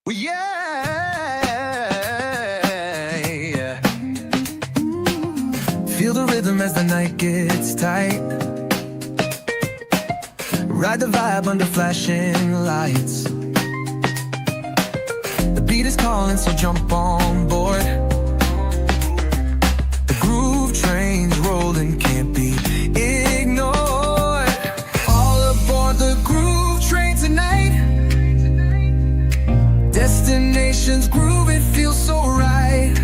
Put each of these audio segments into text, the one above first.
Well, yeah, yeah. Feel the rhythm as the night gets tight. Ride the vibe under flashing lights. The beat is calling, so jump on board. The groove train's rolling, can't be ignored. All aboard the groove train tonight. Destination's groove, it feels so right.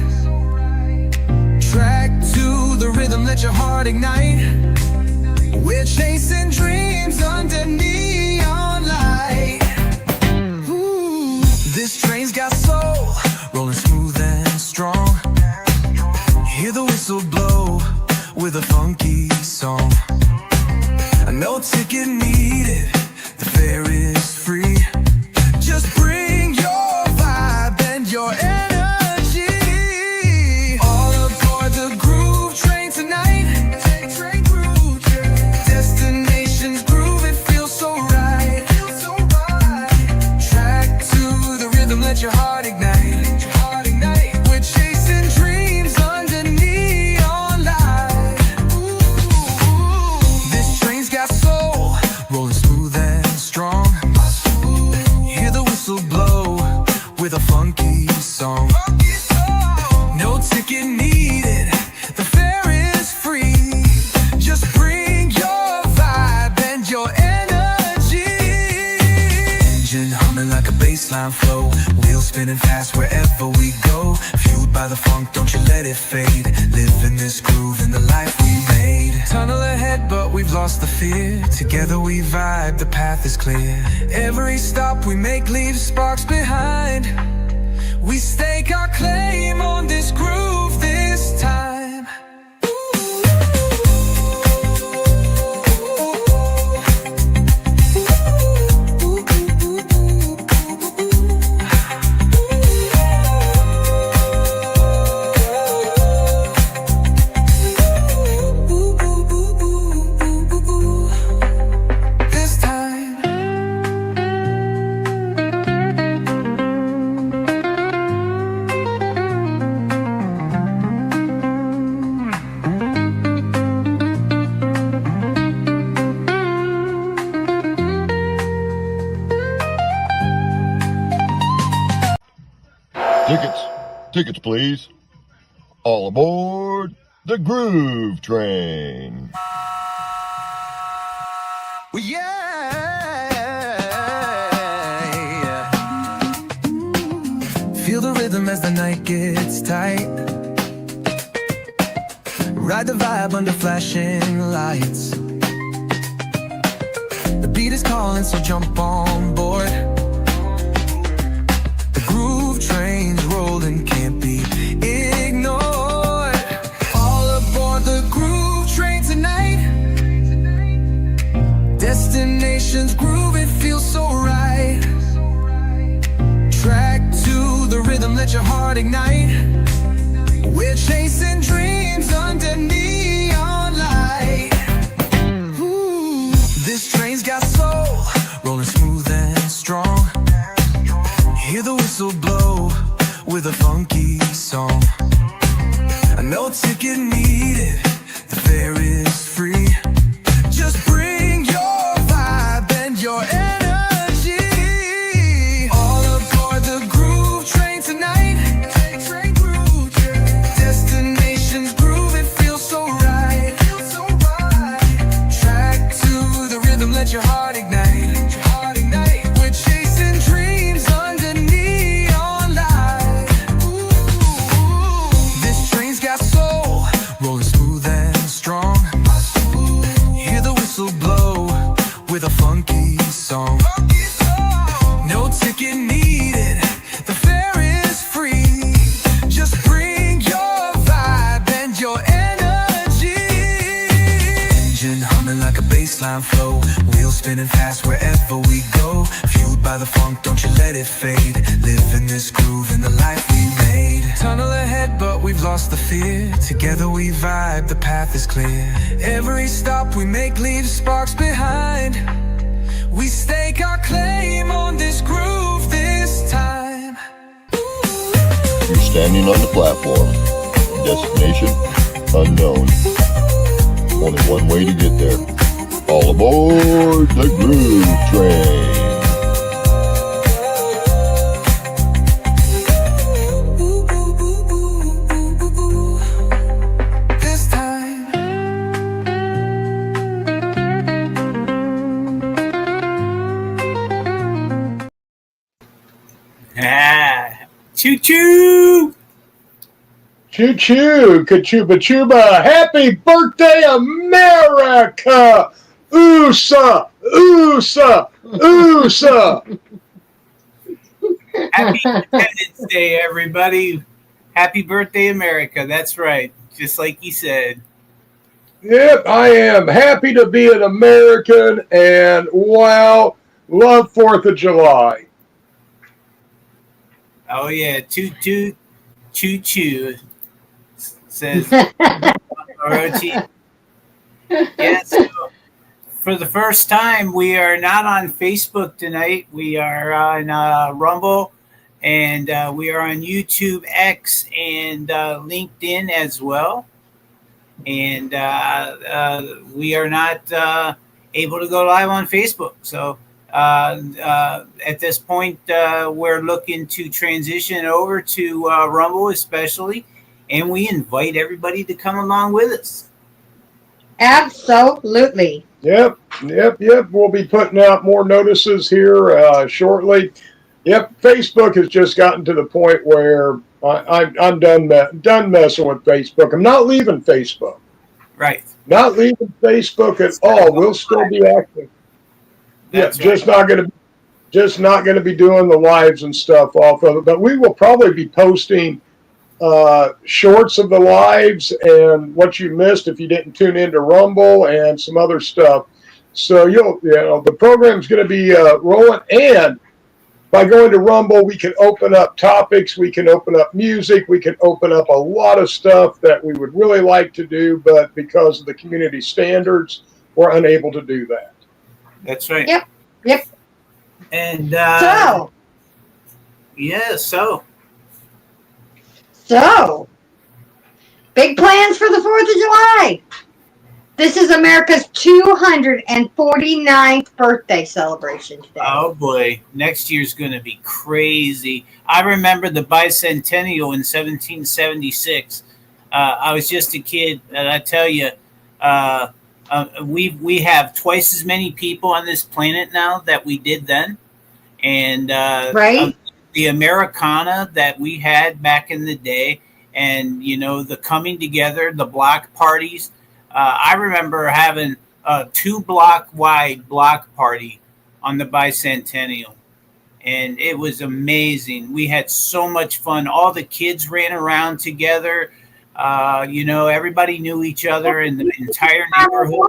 Track to the rhythm, let your heart ignite. We're chasing dreams under neon light. Ooh, this train's got soul, rolling smooth and strong. Hear the whistle blow with a funky song. No ticket needed, the fare is free. Just bring your vibe and your energy. All aboard the groove train tonight. Destination's groove, it feels so right. Track to the rhythm, let your heart ignite. We're chasing dreams under neon light. Ooh, this train's got soul, rolling smooth and strong. Hear the whistle blow with a funky song. No ticket needed, the fare is free. Just bring your vibe and your energy. Engine humming like a bassline flow, wheels spinning fast wherever we go. Fueled by the funk, don't you let it fade. Live in this groove, in the life we made. Tunnel ahead, but we've lost the fear. Together we vibe, the path is clear. Every stop we make leaves sparks behind. We stake our claim on this groove this time. Tickets, please. All aboard the Groove Train. Well, yeah, yeah. Feel the rhythm as the night gets tight. Ride the vibe under flashing lights. The beat is calling, so jump on board. The groove train's rolling, can't be ignored. All aboard the groove train tonight. Destination's groove, it feels so right. Track to the rhythm, let your heart ignite. We're chasing dreams under neon light. Ooh, this train's got soul, rolling smooth and strong. Hear the whistle blow with a funky song. No ticket needed, the fare is free. Just bring your vibe and your energy. All aboard the groove train tonight. Destination's groove, it feels so right. Track to the rhythm, let your heart ignite. We're chasing dreams under neon light. Ooh, this train's got soul, rolling smooth and strong. Hear the whistle blow with a funky song. No ticket needed, the fare is free. Just bring your vibe and your energy. Engine humming like a bassline flow, wheels spinning fast wherever we go. Fueled by the funk, don't you let it fade. Live in this groove, in the life we made. Tunnel ahead, but we've lost the fear. Together we vibe, the path is clear. Every stop we make leaves sparks behind. We stake our claim on this groove this time. standing on the platform. Destination unknown. Only one way to get there. All aboard the Groove Train. This time. Choo choo! Choo choo, kachuba chuba, happy birthday, America! USA, USA, USA! Happy Independence Day, everybody. Happy birthday, America. That's right. Just like you said. Yep, I am happy to be an American and wow, love 4th of July. Oh, yeah. Toot toot, choo choo, says Orochi. Yes. For the first time, we are not on Facebook tonight. We are on Rumble, and we are on YouTube, X, and LinkedIn as well. And we are not able to go live on Facebook. So at this point, we're looking to transition over to Rumble, especially, and we invite everybody to come along with us. Absolutely. Yep. We'll be putting out more notices here shortly. Yep, Facebook has just gotten to the point where I'm done messing with Facebook. I'm not leaving Facebook. Right. Not leaving Facebook at all. We'll still be active. That's just not going to be doing the lives and stuff off of it. But we will probably be posting shorts of the lives and what you missed if you didn't tune into Rumble and some other stuff. So the program's going to be rolling, and by going to Rumble, we can open up topics, we can open up music, we can open up a lot of stuff that we would really like to do, but because of the community standards, we're unable to do that. That's right. Yep. And So, big plans for the 4th of July. This is America's 249th birthday celebration today. Oh boy, next year's going to be crazy. I remember the bicentennial in 1776. I was just a kid, and I tell you, we have twice as many people on this planet now that we did then, and Right. The Americana that we had back in the day, and the coming together, the block parties. I remember having a 2-block wide block party on the bicentennial, and it was amazing. We had so much fun. All the kids ran around together. Everybody knew each other in the entire neighborhood.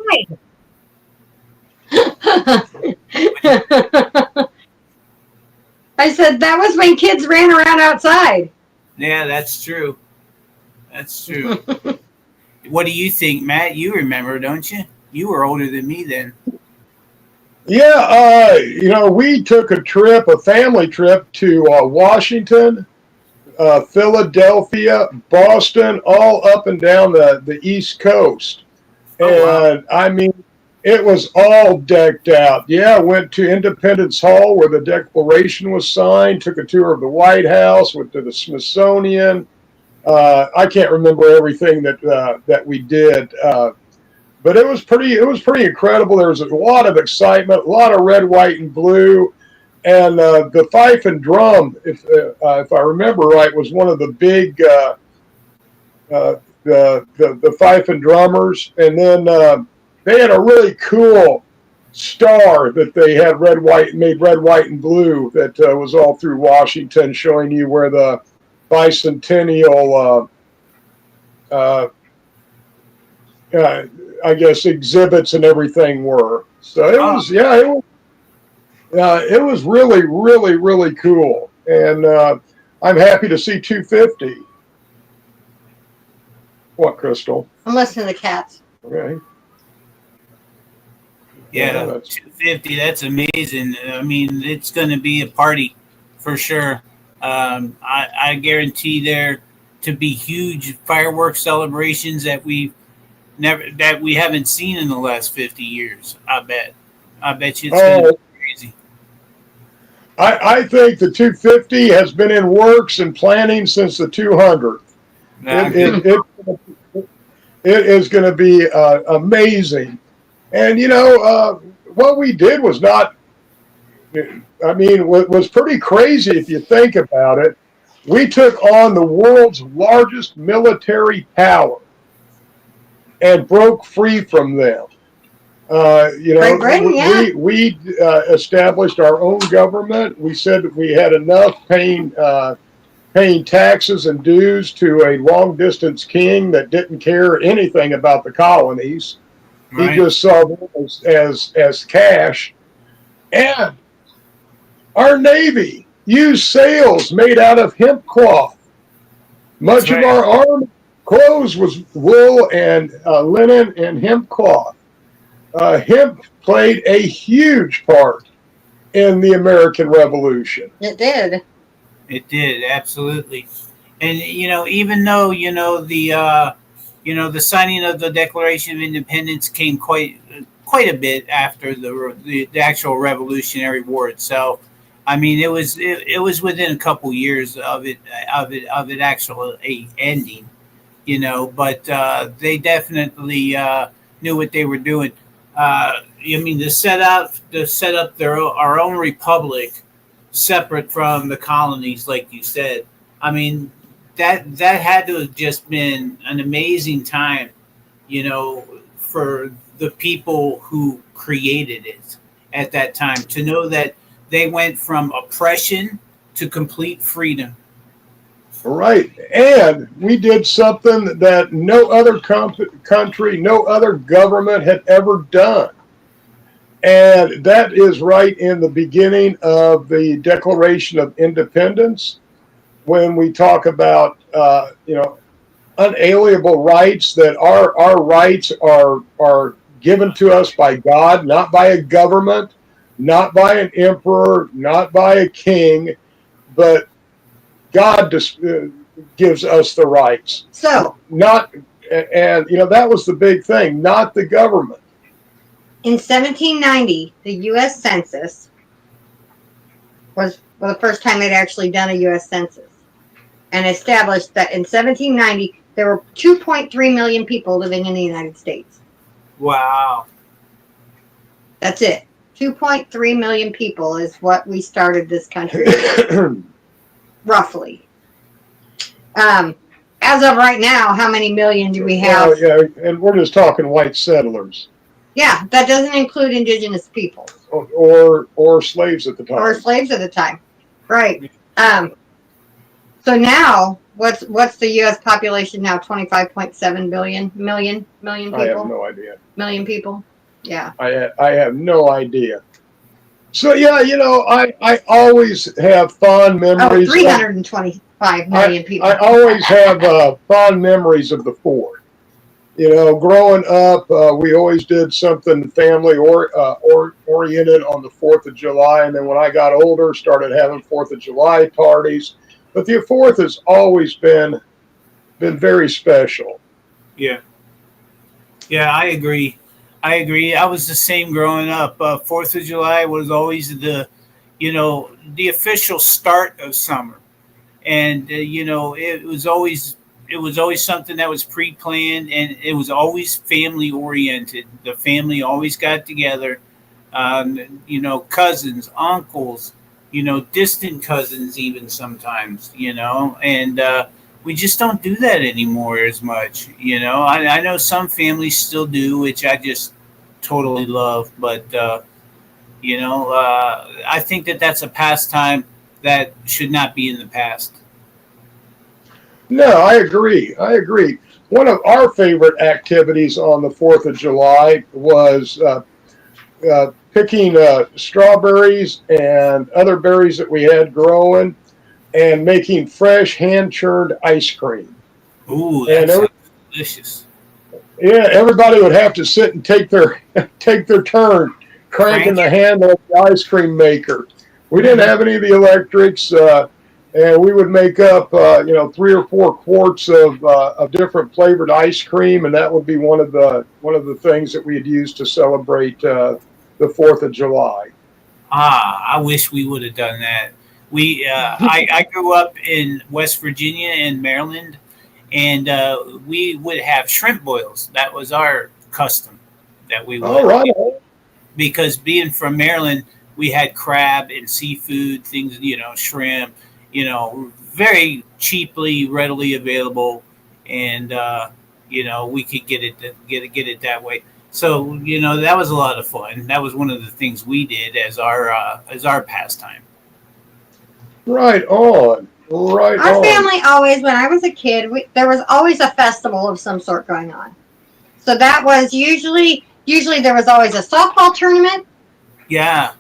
I said that was when kids ran around outside. Yeah, that's true. That's true. What do you think, Matt? You remember, don't you? You were older than me then. Yeah, we took a family trip to Washington, Philadelphia, Boston, all up and down the East Coast. And wow. I mean, it was all decked out. Yeah, went to Independence Hall where the Declaration was signed, took a tour of the White House, went to the Smithsonian. I can't remember everything that we did, but it was pretty incredible. There was a lot of excitement, a lot of red, white, and blue, and the fife and drum, if I remember right, was one of the big the fife and drummers, and then they had a really cool star that they had made red, white, and blue that was all through Washington, showing you where the bicentennial, I guess, exhibits and everything were. So it was really, really, really cool. And I'm happy to see 250. What, Crystal? I'm listening to the cats. Okay. Yeah, 250, that's amazing. I mean, it's going to be a party for sure. I guarantee there to be huge fireworks celebrations that we haven't seen in the last 50 years. I bet you it's going to be crazy. I think the 250 has been in works and planning since the 200. It is going to be amazing. And, what we did was not, was pretty crazy if you think about it. We took on the world's largest military power and broke free from them. Great Britain, yeah. We established our own government. We said that we had enough paying taxes and dues to a long distance king that didn't care anything about the colonies. Right. He just saw them as cash. And our Navy used sails made out of hemp cloth. Much of our army clothes was wool and linen and hemp cloth. Hemp played a huge part in the American Revolution. It did. It did, absolutely. And even though the signing of the Declaration of Independence came quite a bit after the actual Revolutionary War itself. I mean, it was within a couple years of it actually ending. But they definitely knew what they were doing. To set up our own republic, separate from the colonies, like you said. I mean, that had to have just been an amazing time, for the people who created it at that time, to know that they went from oppression to complete freedom. Right. And we did something that no other country, no other government had ever done. And that is right in the beginning of the Declaration of Independence, when we talk about, unalienable rights, that our rights are given to us by God, not by a government, not by an emperor, not by a king, but God gives us the rights. So, that was the big thing, not the government. In 1790, the U.S. Census was the first time they'd actually done a U.S. Census, and established that in 1790 there were 2.3 million people living in the United States. Wow. That's it. 2.3 million people is what we started this country roughly. As of right now, how many million do we have? Yeah, and we're just talking white settlers. Yeah, that doesn't include indigenous people. Or slaves at the time. Or slaves at the time. Right. So now, what's the U.S. population now? 25.7 million people? I have no idea. Million people? Yeah. I have no idea. So, I always have fond memories. 325 million people. I always have fond memories of the Fourth. Growing up, we always did something family oriented on the 4th of July. And then when I got older, started having 4th of July parties. But the 4th has always been very special. Yeah. Yeah, I agree. I was the same growing up. 4th of July was always the official start of summer. And, it was always something that was pre-planned, and it was always family oriented. The family always got together, cousins, uncles, distant cousins, even sometimes, and we just don't do that anymore as much. I know some families still do, which I just totally love, but, I think that's a pastime that should not be in the past. No, I agree. One of our favorite activities on the 4th of July was picking strawberries and other berries that we had growing and making fresh hand-churned ice cream. Ooh, that's delicious. Yeah, everybody would have to sit and take their turn cranking the handle of the ice cream maker. We didn't have any of the electrics. and we would make up, 3 or 4 quarts of different flavored ice cream, and that would be one of the things that we'd use to celebrate the 4th of July. I wish we would have done that. I grew up in West Virginia and Maryland, and we would have shrimp boils. That was our custom that we would. All right. Because being from Maryland, we had crab and seafood things, shrimp, very cheaply, readily available, and we could get it that way. So that was a lot of fun. That was one of the things we did as our pastime. Right on. Right Our on. family always, when I was a kid, there was always a festival of some sort going on. So that was usually there was always a softball tournament, Yeah.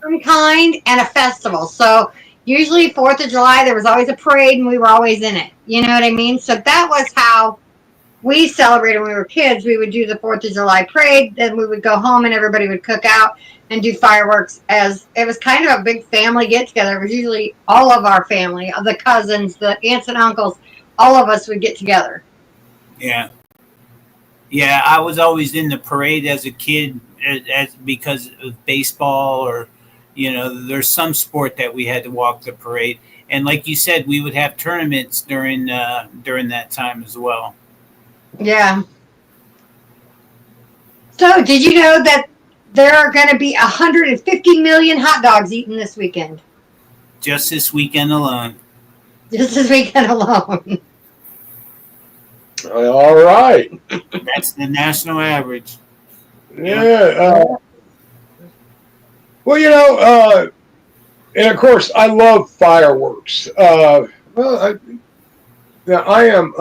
some kind, and a festival. So usually 4th of July, there was always a parade, and we were always in it. You know what I mean? So that was how we celebrated when we were kids. We would do the 4th of July parade, then we would go home and everybody would cook out and do fireworks. As it was kind of a big family get together. It was usually all of our family, the cousins, the aunts and uncles, all of us would get together. Yeah. Yeah, I was always in the parade as a kid because of baseball or, there's some sport that we had to walk the parade. And like you said, we would have tournaments during that time as well. Yeah. So, did you know that there are going to be 150 million hot dogs eaten this weekend? Just this weekend alone. Just this weekend alone. All right. That's the national average. Yeah. Well, and of course, I love fireworks. I am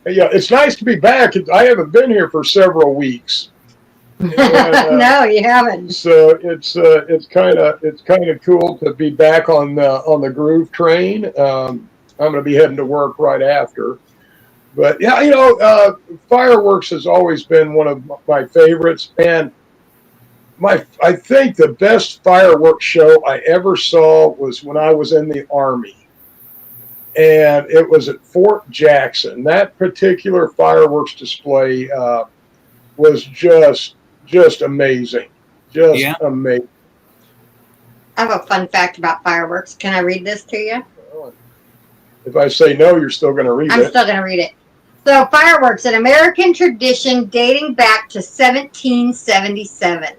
it's nice to be back. I haven't been here for several weeks. And, No, you haven't. So it's kind of cool to be back on the groove train. I'm going to be heading to work right after. But yeah, fireworks has always been one of my favorites, and I think the best fireworks show I ever saw was when I was in the Army, and it was at Fort Jackson. That particular fireworks display was just amazing, amazing. I have a fun fact about fireworks. Can I read this to you? If I say no, you're still going to read I'm it. still going to read it. So, fireworks, an American tradition dating back to 1777.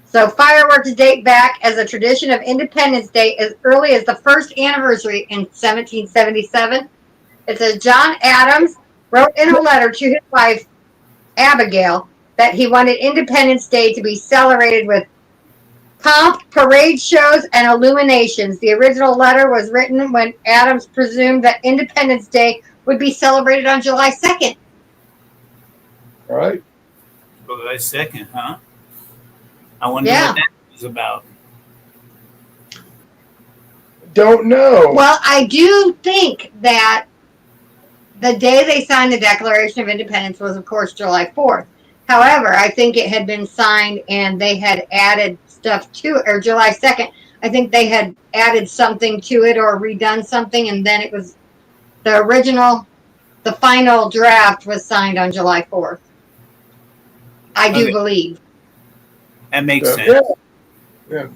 So, fireworks date back as a tradition of Independence Day as early as the first anniversary in 1777. It says John Adams wrote in a letter to his wife, Abigail, that he wanted Independence Day to be celebrated with pomp, parade shows, and illuminations. The original letter was written when Adams presumed that Independence Day would be celebrated on July 2nd. All right. July 2nd, huh? I wonder Yeah. what that was about. Don't know. Well, I do think that the day they signed the Declaration of Independence was, of course, July 4th. However, I think it had been signed and they had added stuff to it, or July 2nd. I think they had added something to it or redone something, and then it was the original, the final draft was signed on July 4th. I do Okay. believe. That makes sense. Yeah.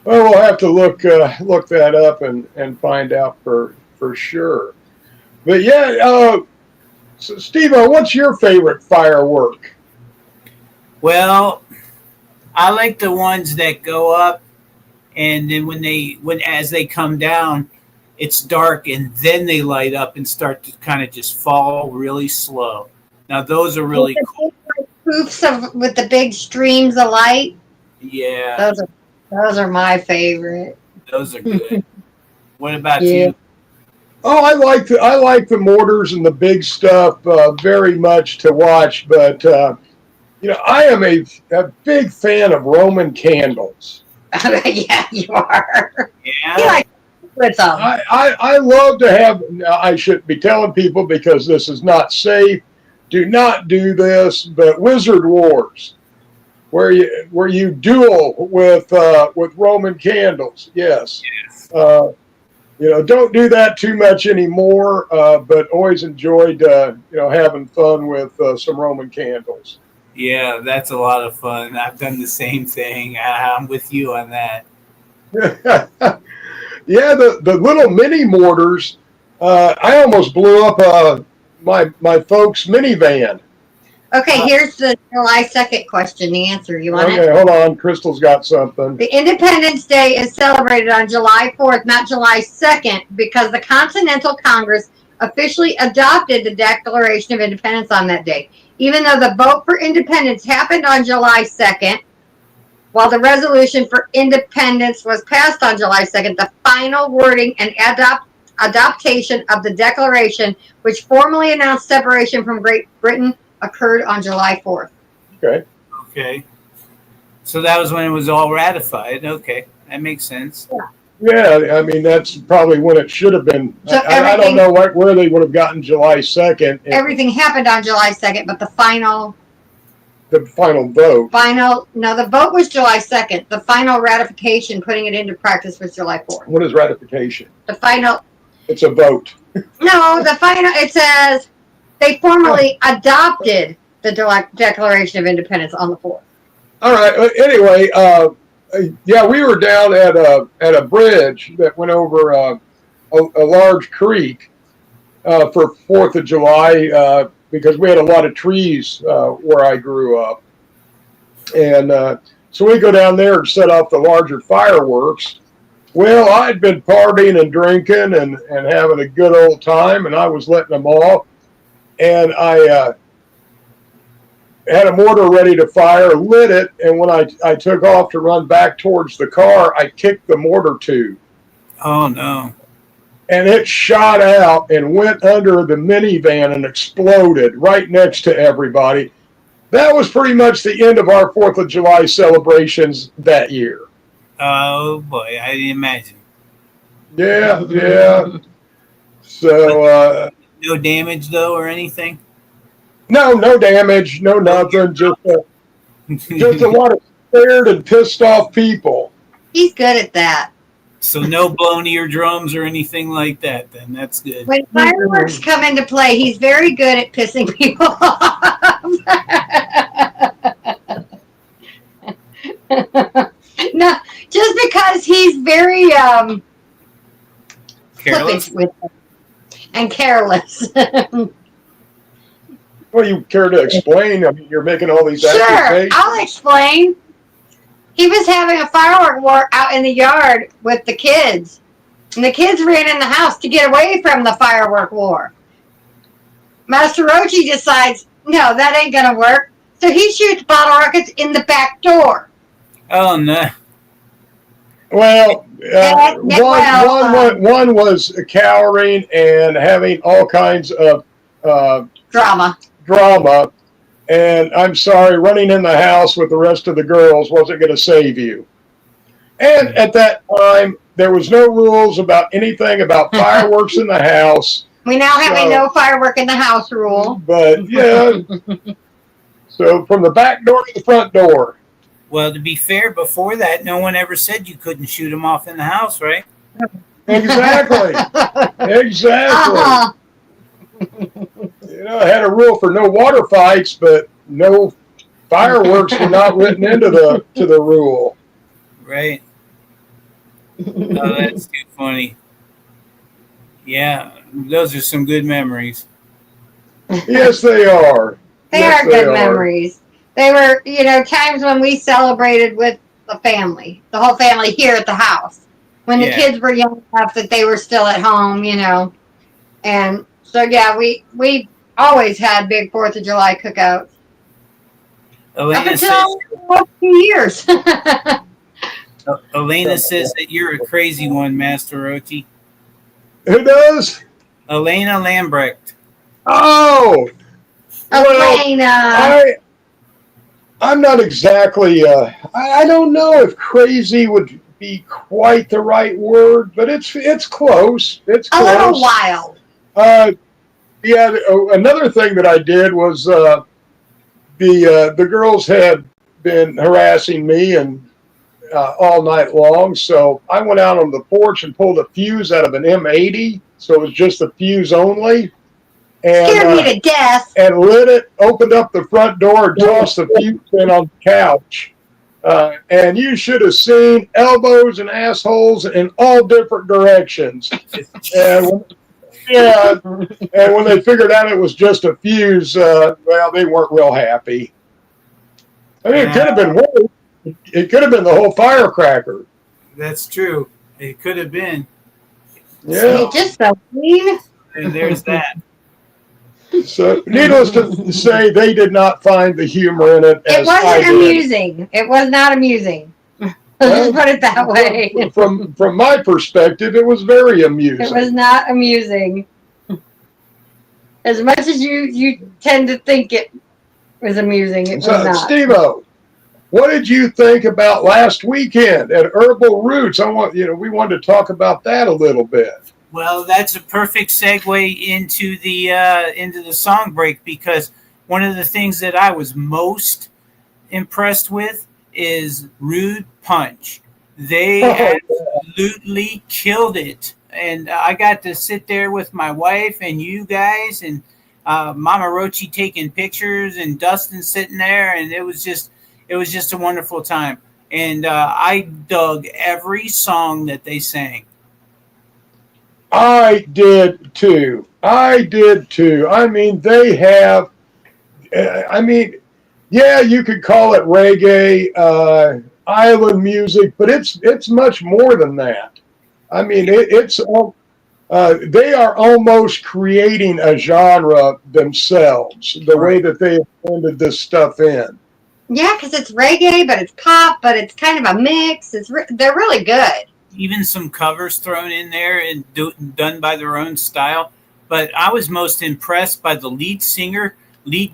Well, we'll have to look that up and find out for sure. But yeah, so Steve-O, what's your favorite firework? Well, I like the ones that go up, and then as they come down, it's dark, and then they light up and start to kind of just fall really slow. Now those are really cool. Poofs with the big streams of light. Yeah, Those are my favorite. those are good. What about Yeah. you? Oh, I like the mortars and the big stuff very much to watch, but I am a big fan of Roman candles. Yeah, you are. Yeah. You like with them. I love to have. I shouldn't be telling people because this is not safe. Do not do this, but Wizard Wars. where you duel with Roman candles. Yes. Don't do that too much anymore, but always enjoyed, having fun with some Roman candles. Yeah, that's a lot of fun. I've done the same thing. I'm with you on that. Yeah, the little mini mortars. I almost blew up my folks' minivan. Okay, here's the July 2nd question. The answer. You want Okay, it? hold on. Crystal's got something. The Independence Day is celebrated on July 4th, not July 2nd, because the Continental Congress officially adopted the Declaration of Independence on that day. Even though the vote for independence happened on July 2nd, while the resolution for independence was passed on July 2nd, the final wording and adoption of the Declaration, which formally announced separation from Great Britain, occurred on July 4th. Okay. Okay. So that was when it was all ratified. Okay, that makes sense. Yeah, I mean, that's probably when it should have been. So I don't know where they would have gotten July 2nd. Everything happened on July 2nd, but the final The final vote. the vote was July 2nd. The final ratification, putting it into practice, was July 4th. What is ratification? The final, It's a vote. it says they formally adopted the Declaration of Independence on the 4th. All right. Anyway, yeah, we were down at a bridge that went over a large creek for 4th of July because we had a lot of trees where I grew up. And so we go down there and set off the larger fireworks. Well, I'd been partying and drinking and having a good old time, and I was letting them off. And I had a mortar ready to fire, lit it, and when I took off to run back towards the car, I kicked the mortar tube. Oh, no. And it shot out and went under the minivan and exploded right next to everybody. That was pretty much the end of our 4th of July celebrations that year. Oh, boy, I didn't imagine. Yeah. So, No damage, though, or anything? no damage, no nothing, just a lot of scared and pissed off people. He's good at that. So no blown eardrums or anything like that, then. That's good. When fireworks come into play, he's very good at pissing people off. No, just because he's very Careless? flippant with it and careless. Well, you care to explain? I mean, you're making all these Sure, accusations. I'll explain. He was having a firework war out in the yard with the kids. And the kids ran in the house to get away from the firework war. Master Rochi decides, no, that ain't going to work. So he shoots bottle rockets in the back door. Oh, no. Well, one was cowering and having all kinds of Drama. And I'm sorry, running in the house with the rest of the girls wasn't going to save you. And at that time, there was no rules about anything about fireworks in the house. We now have a no firework in the house rule. But, yeah. So from the back door to the front door. Well, to be fair, before that, no one ever said you couldn't shoot them off in the house, right? Exactly. Uh-huh. I had a rule for no water fights, but no fireworks were not written into the rule. Right. Oh, that's too funny. Yeah, those are some good memories. Yes, they are. They are good memories. They were, times when we celebrated with the family, the whole family here at the house. When the kids were young enough that they were still at home, And so, yeah, we always had big 4th of July cookouts. Elena Up until a few years. Elena says that you're a crazy one, Master Oti. Who does? Elena Lambrecht. Oh! Elena. I'm not exactly, I don't know if crazy would be quite the right word, but it's close. It's close. A little wild. Yeah, another thing that I did was the girls had been harassing me and all night long. So I went out on the porch and pulled a fuse out of an M80. So it was just the fuse only. Scared And, me to death. and lit it, opened up the front door, and tossed the fuse in on the couch. And you should have seen elbows and assholes in all different directions. And and when they figured out it was just a fuse, well, they weren't real happy. I mean, it could have been worse. It could have been the whole firecracker. That's true. It could have been. Yeah. Just so mean. And there's that. So, needless to say, they did not find the humor in it. It As I wasn't did. amusing. It was not amusing. Let's just put it that way. From my perspective, it was very amusing. It was not amusing. As much as you tend to think it was amusing, it was So, not. Steve-O, what did you think about last weekend at Herbal Roots? We wanted to talk about that a little bit. Well, that's a perfect segue into the song break, because one of the things that I was most impressed with is Rude Punch. They absolutely killed it, and I got to sit there with my wife and you guys and Mama Rochi taking pictures and Dustin sitting there, and it was just a wonderful time. And I dug every song that they sang. I did too. I mean, they have, yeah, you could call it reggae, island music, but it's much more than that. I mean, they are almost creating a genre themselves, the way that they have blended this stuff in. Yeah, because it's reggae, but it's pop, but it's kind of a mix. They're really good. Even some covers thrown in there and done by their own style. But I was most impressed by the lead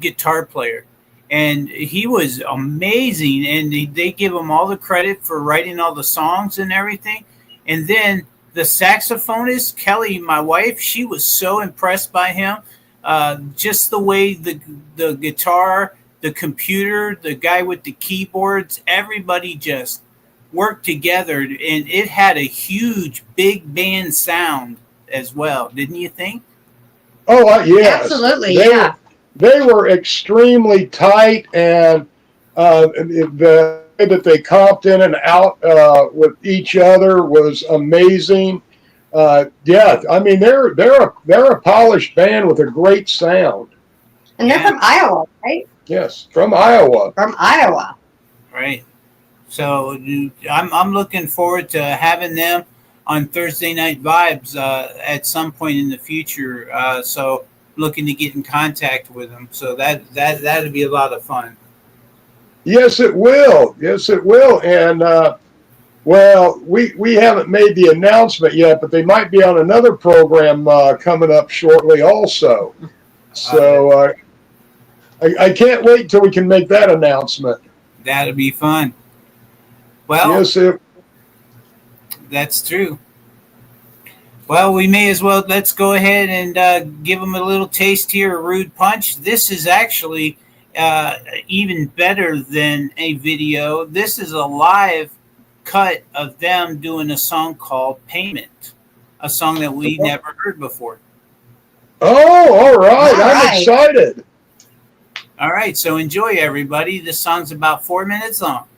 guitar player. And he was amazing. And they give him all the credit for writing all the songs and everything. And then the saxophonist, Kelly, my wife, she was so impressed by him. Just the way the guitar, the computer, the guy with the keyboards, everybody just worked together, and it had a huge big band sound as well, didn't you think? Oh, yes. Absolutely, They were extremely tight, and the way that they comped in and out with each other was amazing. Yeah, I mean, they're a polished band with a great sound. And they're from Iowa, right? Yes, from Iowa. From Iowa. Right. So I'm looking forward to having them on Thursday Night Vibes at some point in the future. So looking to get in contact with them. So that'd be a lot of fun. Yes, it will. Yes, it will. And well, we haven't made the announcement yet, but they might be on another program coming up shortly, also. So I can't wait until we can make that announcement. That'd be fun. Well, yes, that's true. Well, we may as well, let's go ahead and give them a little taste here of Rude Punch. This is actually even better than a video. This is a live cut of them doing a song called Payment, a song that we never heard before. Oh, all right. All I'm right. excited. All right, so enjoy, everybody. This song's about 4 minutes long.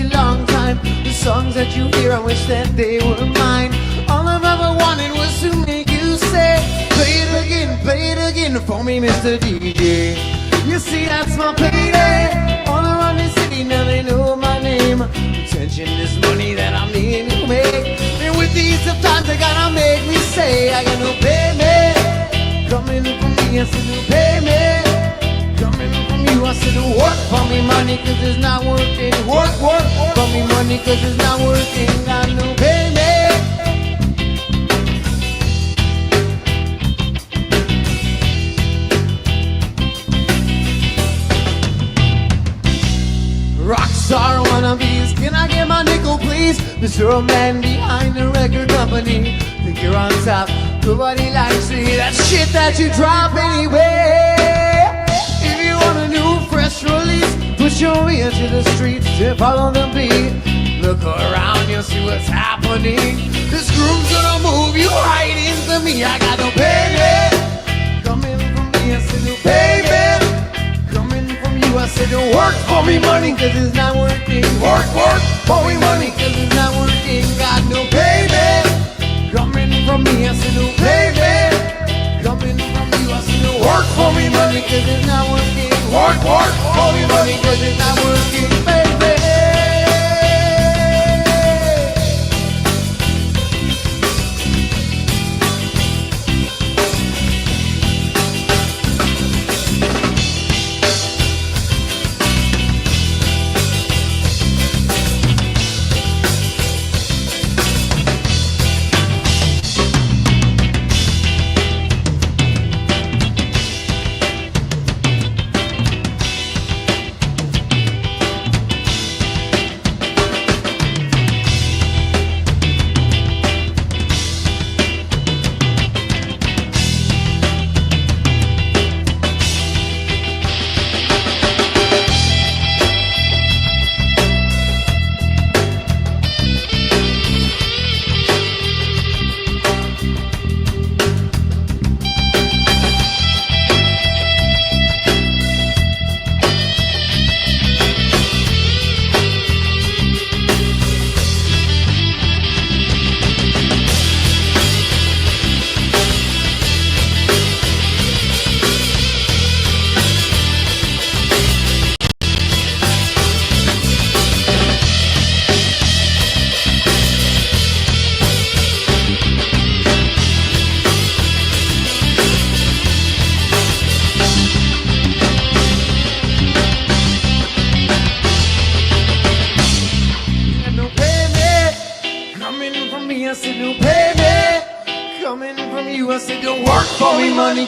long time. The songs that you hear, I wish that they were mine. All I've ever wanted was to make you say, play it again for me, Mr. DJ. You see, that's my payday. All around the city, now they know my name. Attention is money that I need to make. And with these tough times, they gotta make me say, I got no payment coming from me. I said, no payment coming from you. I said, work for me money, cause it's not working. Work for me money, cause it's not working. Got no payment. Rockstar wannabes, can I get my nickel please? Mr. Man behind the record company. Think you're on top, nobody likes to hear that shit that you drop anyway. If you want a new fresh release, push your ear to the streets to follow the beat. Look around, you'll see what's happening. This groove's gonna move you right into me. I got no payment coming from me. I said no payment coming from you. I said don't work for me money, cause it's not working. Work for me money, cause it's not working. Got no payment coming from me. I said no payment coming from you. I said no work for me money, cause it's not working. Work for me money, cause it's not working, baby.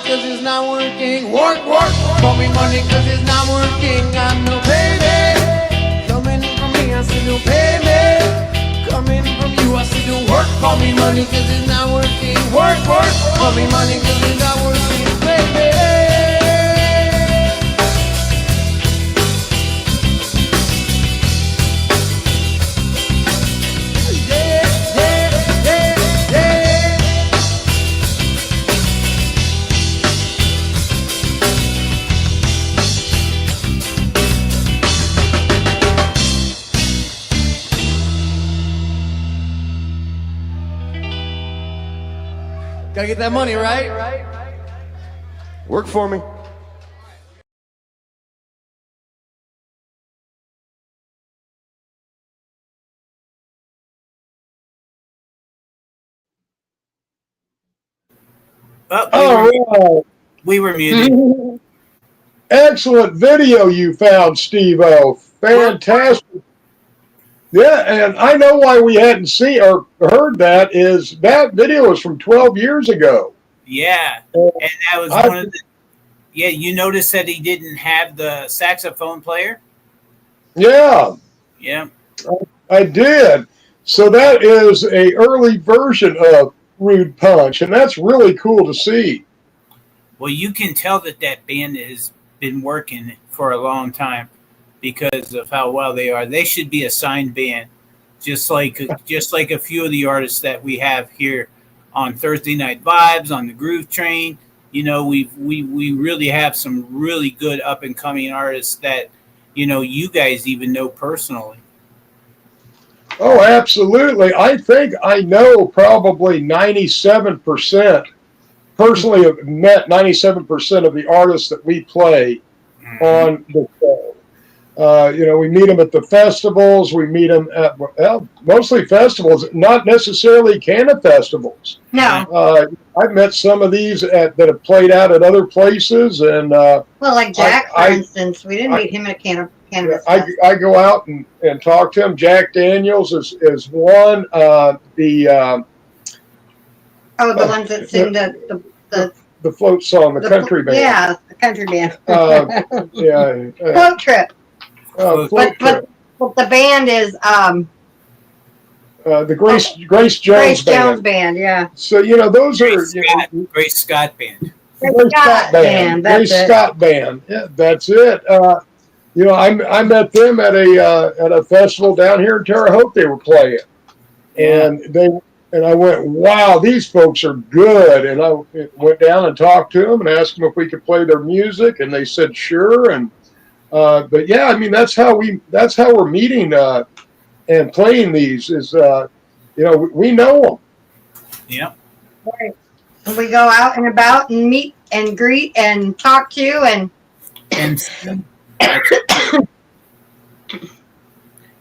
Cause it's not working. Work for me money, cause it's not working. Got no payment coming from me. I said no payment coming from you. I said don't work for me money, cause it's not working. Work for me money, cause it's not working, baby. Gotta get that money, right? Work for me. Oh, we were muted. Excellent video you found, Steve-O. Fantastic. Yeah, and I know why we hadn't seen or heard that is that video was from 12 years ago. Yeah, and that was one of the. Yeah, you noticed that he didn't have the saxophone player. Yeah. Yeah, I did. So that is a early version of Rude Punch, and that's really cool to see. well, you can tell that that band has been working for a long time because of how well they are. They should be a signed band, just like a few of the artists that we have here on Thursday Night Vibes, on the Groove Train. You know, we really have some really good up and coming artists that, you know, you guys even know personally. Oh, absolutely. I think I know probably 97%. Personally, have met 97% of the artists that we play on the show. We meet them at the festivals. We meet them at, well, mostly festivals, not necessarily Canna festivals. No. I've met some of these that have played out at other places, and Well, like Jack, for I- instance, we didn't meet him at Cannabis I, Fest. I go out and talk to him. Jack Daniels is one. Oh, the ones that sing The float song, the country band. Yeah, the country band. Yeah. Float Trip. Float But Trip. the band is The Grace Jones Grace band. Jones band. Yeah. So those are Grace Scott Band. Grace Scott band. That's Grace it. Scott band. Yeah, that's it. I met them at a festival down here in Terre Haute. They were playing, and I went, wow, these folks are good. And I went down and talked to them and asked them if we could play their music, and they said sure. And but yeah, I mean that's how we're meeting and playing these is we know them. Yep. Right. And we go out and about and meet and greet and talk to and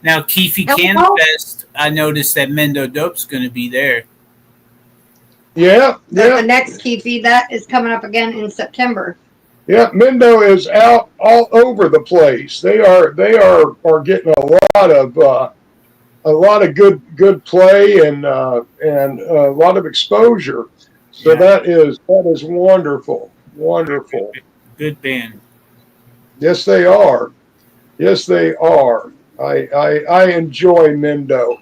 now Keefe Hello? Can Fest. I noticed that Mendo Dope's going to be there. Yeah, the next key feed that is coming up again in September. Yeah, Mendo is out all over the place. They are getting a lot of good play and a lot of exposure. So that is wonderful. Good band. Yes, they are. I enjoy Mendo.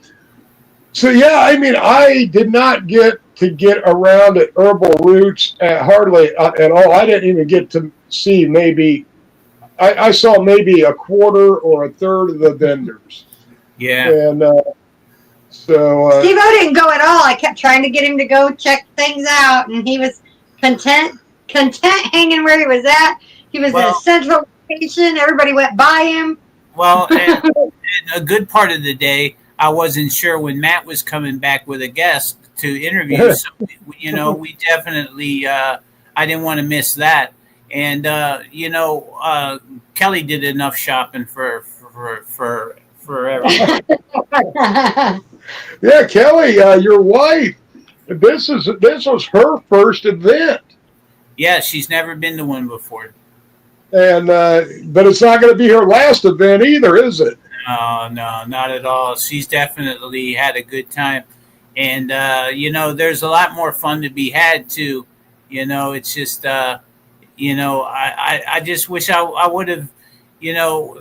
So yeah, I mean, I did not get around at Herbal Roots hardly at all. I didn't even get to see I saw maybe a quarter or a third of the vendors. Yeah. And so Steve-O didn't go at all. I kept trying to get him to go check things out, and he was content hanging where he was at. He was in a central location. Everybody went by him. Well, and a good part of the day, I wasn't sure when Matt was coming back with a guest to interview. So, we definitely, I didn't want to miss that. And, Kelly did enough shopping for everyone. yeah, Kelly, your wife, this was her first event. Yeah, she's never been to one before. And but it's not going to be her last event either, is it? No, not at all. She's definitely had a good time. And, there's a lot more fun to be had, too. It's just, I just wish I would have,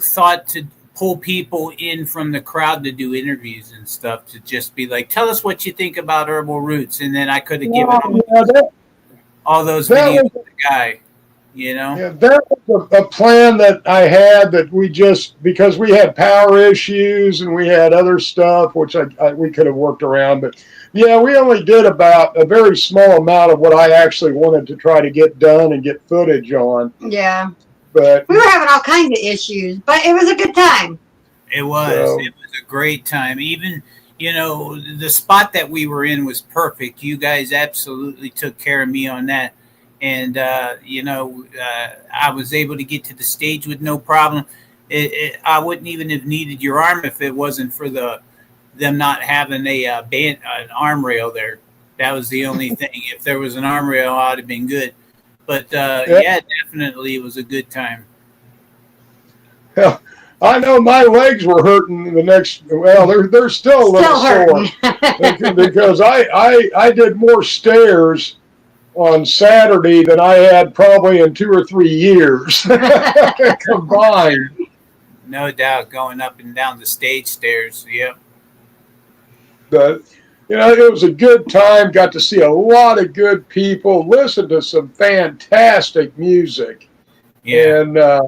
thought to pull people in from the crowd to do interviews and stuff, to just be like, tell us what you think about Herbal Roots. And then I could have given all those videos to the guy. Yeah, that was a plan that I had that because we had power issues and we had other stuff, which we could have worked around. But yeah, we only did about a very small amount of what I actually wanted to try to get done and get footage on. Yeah. But we were having all kinds of issues, but it was a good time. It was. It was a great time. Even, the spot that we were in was perfect. You guys absolutely took care of me on that. And, I was able to get to the stage with no problem. I wouldn't even have needed your arm if it wasn't for them not having an arm rail there. That was the only thing. If there was an arm rail, I'd have been good. But, yeah, definitely it was a good time. Yeah, I know my legs were hurting they're still a little sore. Because I did more stairs on Saturday than I had probably in 2 or 3 years combined. No doubt, going up and down the stage stairs. Yep. But it was a good time. Got to see a lot of good people. Listen to some fantastic music. Yeah. And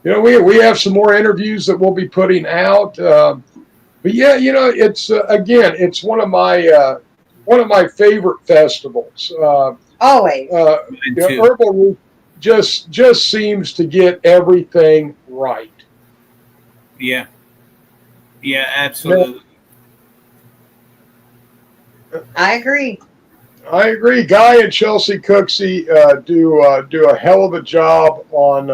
we have some more interviews that we'll be putting out. But yeah, it's again, it's one of my favorite festivals. Always. Herbal Root just seems to get everything right. Yeah. Yeah, absolutely. I agree. I agree. Guy and Chelsea Cooksey do a hell of a job on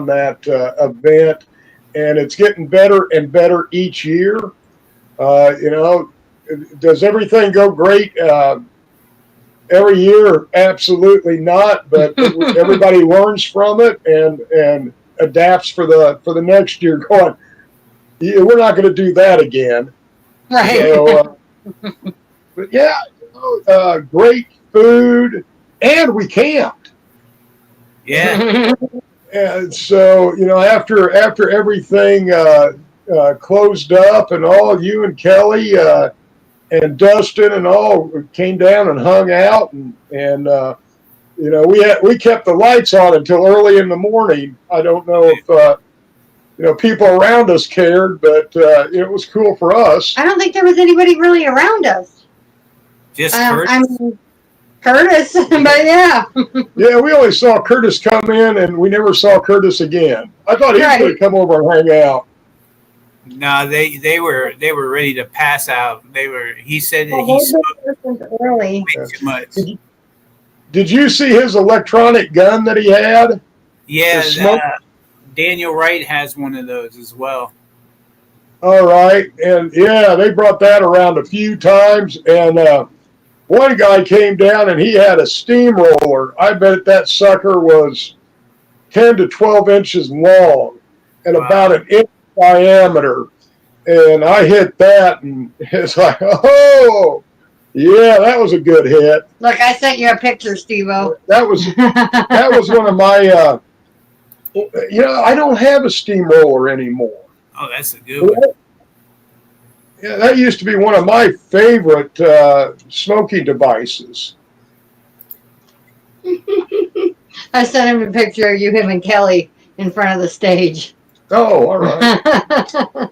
that event, and it's getting better and better each year. You know, does everything go great every year? Absolutely not. But everybody learns from it and adapts for the next year. Going, yeah, we're not going to do that again. Right. So, but yeah, great food, and we camped. Yeah. And so, you know, after everything closed up, and all, you and Kelly and Dustin and all came down and hung out, and you know, we kept the lights on until early in the morning. I don't know if you know, people around us cared, but it was cool for us. I don't think there was anybody really around us. Just I mean, Curtis, but yeah. Yeah, we only saw Curtis come in, and we never saw Curtis again. I thought he was going to come over and hang out. No, they were ready to pass out. He said that he smoked early. way too much. Did you see his electronic gun that he had? Yeah, The smoke- Daniel Wright has one of those as well. All right, and yeah, they brought that around a few times, and one guy came down and he had a steamroller. I bet that sucker was 10 to 12 inches long and about an inch diameter. And I hit that, and it's like, oh, yeah, that was a good hit. Look, I sent you a picture, Steve-O. That was one of my, you know, I don't have a steamroller anymore. Oh, that's a good one. Yeah, that used to be one of my favorite smoking devices. I sent him a picture of you, him, and Kelly in front of the stage. Oh, all right.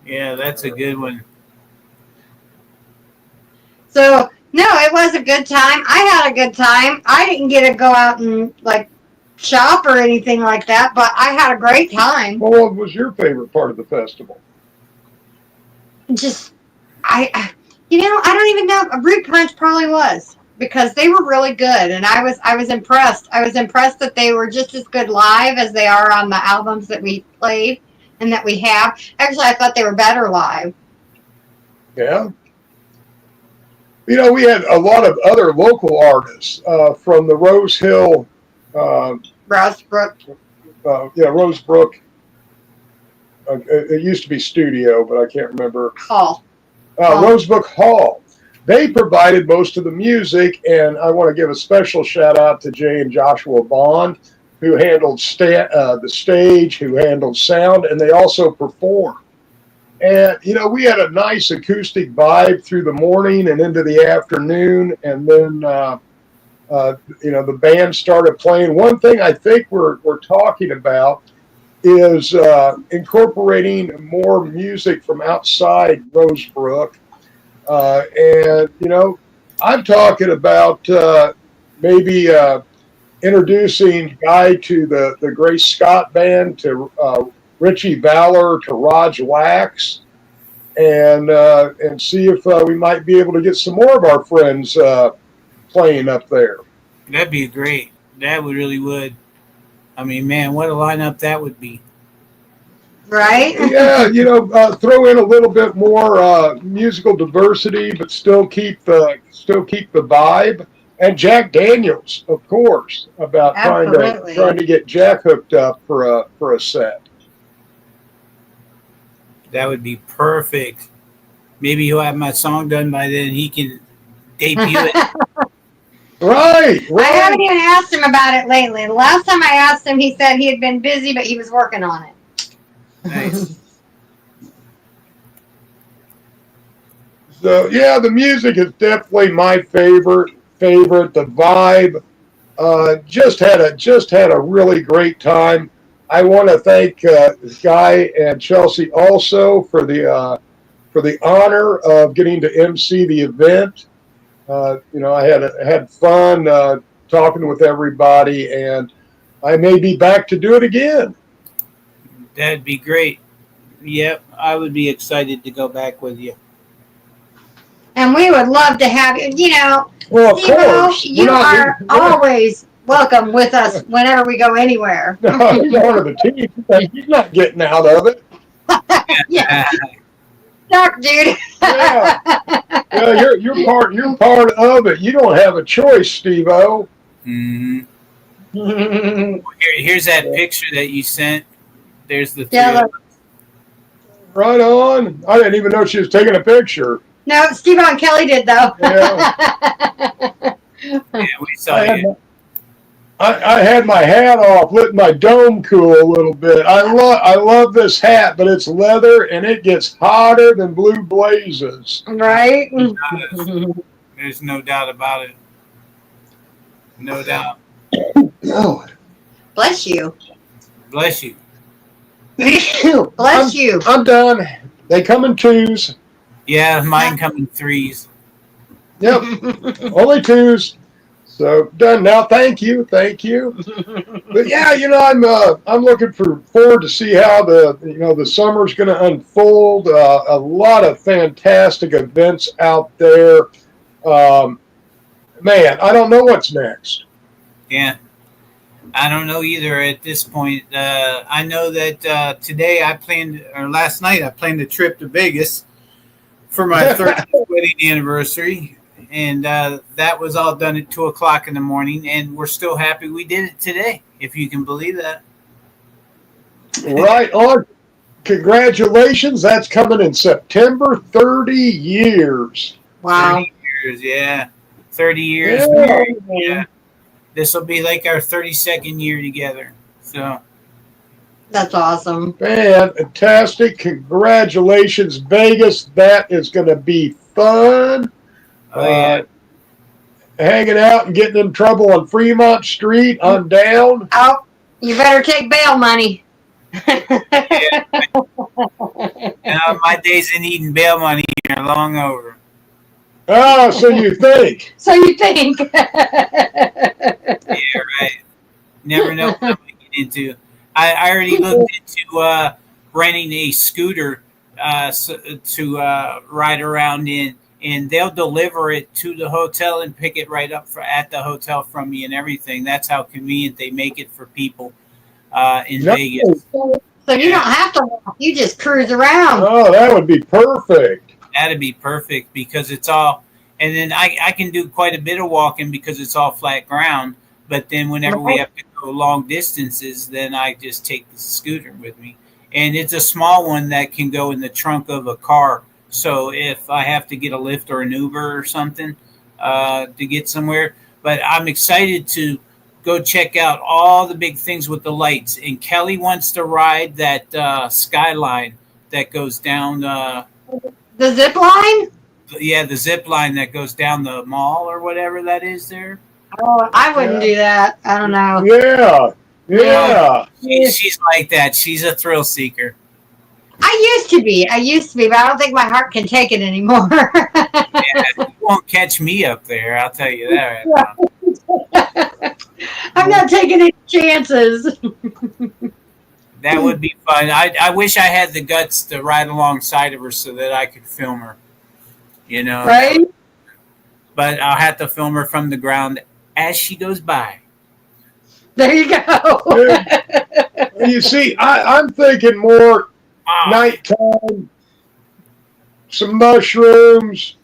Yeah, that's a good one. So, no, it was a good time. I had a good time. I didn't get to go out and, like, shop or anything like that, but I had a great time. Well, what was your favorite part of the festival? Just, you know, I don't even know. Root Punch probably was, because they were really good, and I was impressed. I was impressed that they were just as good live as they are on the albums that we played and that we have. Actually, I thought they were better live. Yeah. You know, we had a lot of other local artists from the Rose Hill, Rosebrook. Rosebrook. It used to be Studio, but I can't remember. Hall. Rosebrook Hall. They provided most of the music, and I want to give a special shout out to Jay and Joshua Bond, who handled the stage, who handled sound, and they also performed. And, you know, we had a nice acoustic vibe through the morning and into the afternoon, and then, you know, the band started playing. One thing I think we're talking about is incorporating more music from outside Rosebrook. And, you know, I'm talking about maybe introducing Guy to the Grace Scott Band, to Richie Valor, to Raj Wax, and see if we might be able to get some more of our friends playing up there. That'd be great. That really would. I mean, man, what a lineup that would be. Right? Yeah, you know, throw in a little bit more musical diversity, but still keep the vibe. And Jack Daniels, of course, about Absolutely. trying to get Jack hooked up for a set. That would be perfect. Maybe he'll have my song done by then. He can debut it. Right. I haven't even asked him about it lately. The last time I asked him, he said he had been busy, but he was working on it. Nice. So yeah, the music is definitely my favorite. The vibe, just had a really great time. I want to thank Guy and Chelsea also for the honor of getting to MC the event. You know, I had fun talking with everybody, and I may be back to do it again. That'd be great. Yep, I would be excited to go back with you. And we would love to have you. You know, Well, of Steve-O, course. you are always welcome with us whenever we go anywhere. No, he's part of the team. He's not getting out of it. Yeah, stuck, dude. Yeah. Yeah, you're part of it. You don't have a choice, Steve-O. hmm Here's that picture that you sent. There's the three Yeah, of us. Right on. I didn't even know she was taking a picture. No, Steve-O and Kelly did though. Yeah, we saw I had, you. I had my hat off, letting my dome cool a little bit. I love this hat, but it's leather and it gets hotter than blue blazes. Right? There's no doubt about it. No doubt. No. Bless you. Bless you. Bless you. I'm done. They come in twos. Yeah, mine come in threes. Yep, only twos. So done now. Thank you. But yeah, I'm looking forward to see how the summer's going to unfold. A lot of fantastic events out there. Man, I don't know what's next. Yeah. I don't know either at this point. I know that last night I planned a trip to Vegas for my 30th wedding anniversary. And that was all done at 2 o'clock in the morning. And we're still happy we did it today, if you can believe that. Right on. Congratulations. That's coming in September. 30 years. Wow. 30 years, yeah. 30 years. Yeah. This will be like our 32nd year together. So That's awesome. Fantastic. Congratulations, Vegas. That is going to be fun. oh, yeah. Hanging out and getting in trouble on Fremont Street on down. Oh, you better take bail money. Now, my days in eating bail money are long over. Oh, so you think. So you think. Yeah, right. Never know what I'm going to get into. I already looked into renting a scooter to ride around in, and they'll deliver it to the hotel and pick it right up at the hotel from me and everything. That's how convenient they make it for people in Nice. Vegas. So you don't have to walk. You just cruise around. Oh, that would be perfect. That'd be perfect because it's all, and then I can do quite a bit of walking because it's all flat ground. But then whenever we have to go long distances, then I just take the scooter with me. And it's a small one that can go in the trunk of a car. So if I have to get a Lyft or an Uber or something to get somewhere, but I'm excited to go check out all the big things with the lights. And Kelly wants to ride that skyline that goes down. The zip line? Yeah, the zip line that goes down the mall or whatever that is there. Oh, I wouldn't do that. I don't know. Yeah. She's like that. She's a thrill seeker. I used to be, but I don't think my heart can take it anymore. Yeah, you won't catch me up there. I'll tell you that right now. I'm not taking any chances. That would be fun. I wish I had the guts to ride alongside of her so that I could film her. You know, Right? But I'll have to film her from the ground as she goes by. There you go. You see, I'm thinking more Ah, nighttime, some mushrooms,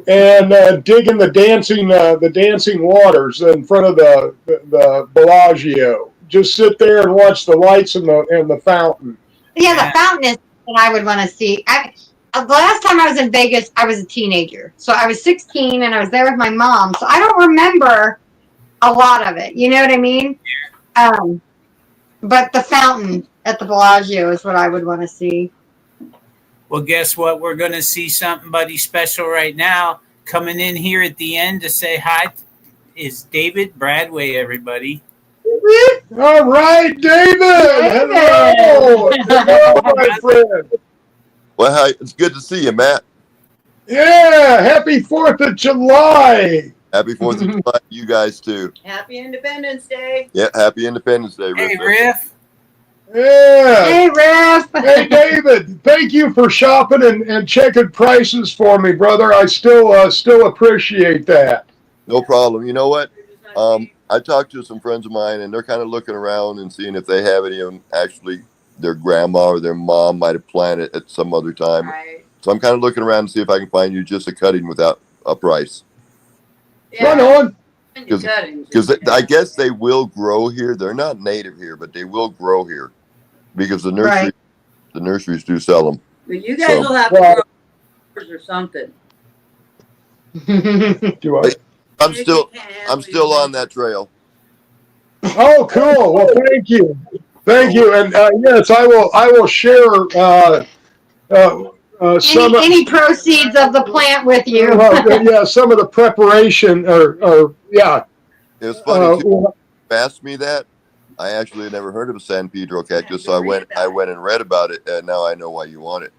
and digging the dancing waters in front of the Bellagio. Just sit there and watch the lights and the fountain. Yeah, the fountain is what I would want to see. The last time I was in Vegas, I was a teenager. So I was 16 and I was there with my mom. So I don't remember a lot of it. You know what I mean? But the fountain at the Bellagio is what I would want to see. well, guess what? We're going to see somebody special right now. Coming in here at the end to say hi is David Bradway, everybody. All right, David. Hello. Hello, my friend. Well, hi, it's good to see you, Matt. Yeah, happy 4th of July. Happy 4th of July to you guys, too. Happy Independence Day. Yeah, happy Independence Day, Hey, Riff. Riff. Yeah. Hey, Riff. Hey, David, thank you for shopping and checking prices for me, brother. I still appreciate that. No problem. You know what? I talked to some friends of mine, and they're kind of looking around and seeing if they have any of them. Actually, their grandma or their mom might have planted at some other time. Right. So I'm kind of looking around to see if I can find you just a cutting without a price. Run on. Because I guess they will grow here. They're not native here, but they will grow here because the nurseries do sell them. But you guys So- will have to Well- grow or something. Do I? I'm still on that trail. Oh, cool. Well, thank you. Thank you. And yes, I will share some of, Any proceeds of the plant with you. yeah, some of the preparation or yeah. It was funny too. Uh, You asked me that. I actually had never heard of a San Pedro cactus, so I went and read about it, and now I know why you want it.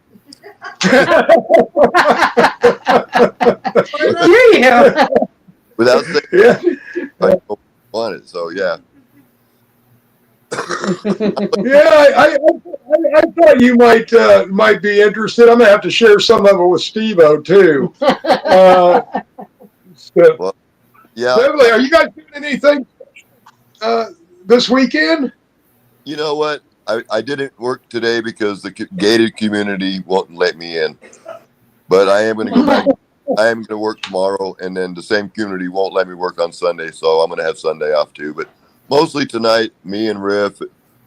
Do you? Without saying yeah. I know why you want it, so yeah. Yeah, I thought you might be interested. I'm gonna have to share some of it with Steve-O too. So, Yeah, Beverly, are you guys doing anything this weekend? you know what? I didn't work today because the gated community won't let me in. But I am going to go back. I am going to work tomorrow, and then the same community won't let me work on Sunday, so I'm going to have Sunday off too. But mostly tonight, me and Riff,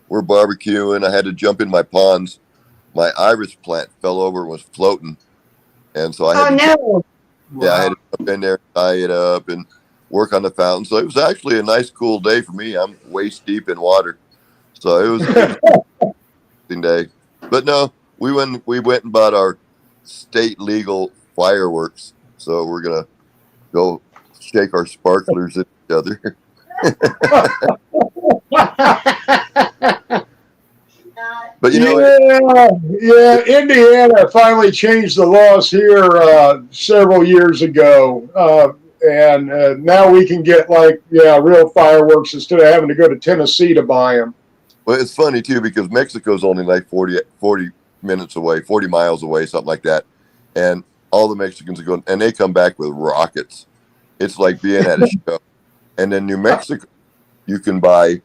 we're barbecuing. I had to jump in my ponds. My iris plant fell over and was floating, and so I had Oh, no. I had to jump in there, tie it up, and work on the fountain. So it was actually a nice, cool day for me. I'm waist deep in water, so it was an interesting day. But no, we went and bought our state legal fireworks. So we're gonna go shake our sparklers at each other. But you know, yeah, Indiana finally changed the laws here several years ago, and now we can get real fireworks instead of having to go to Tennessee to buy them. well, it's funny too because Mexico's only like 40 minutes away, 40 miles away, something like that, and all the Mexicans are going, and they come back with rockets. It's like being at a show. And then New Mexico, you can buy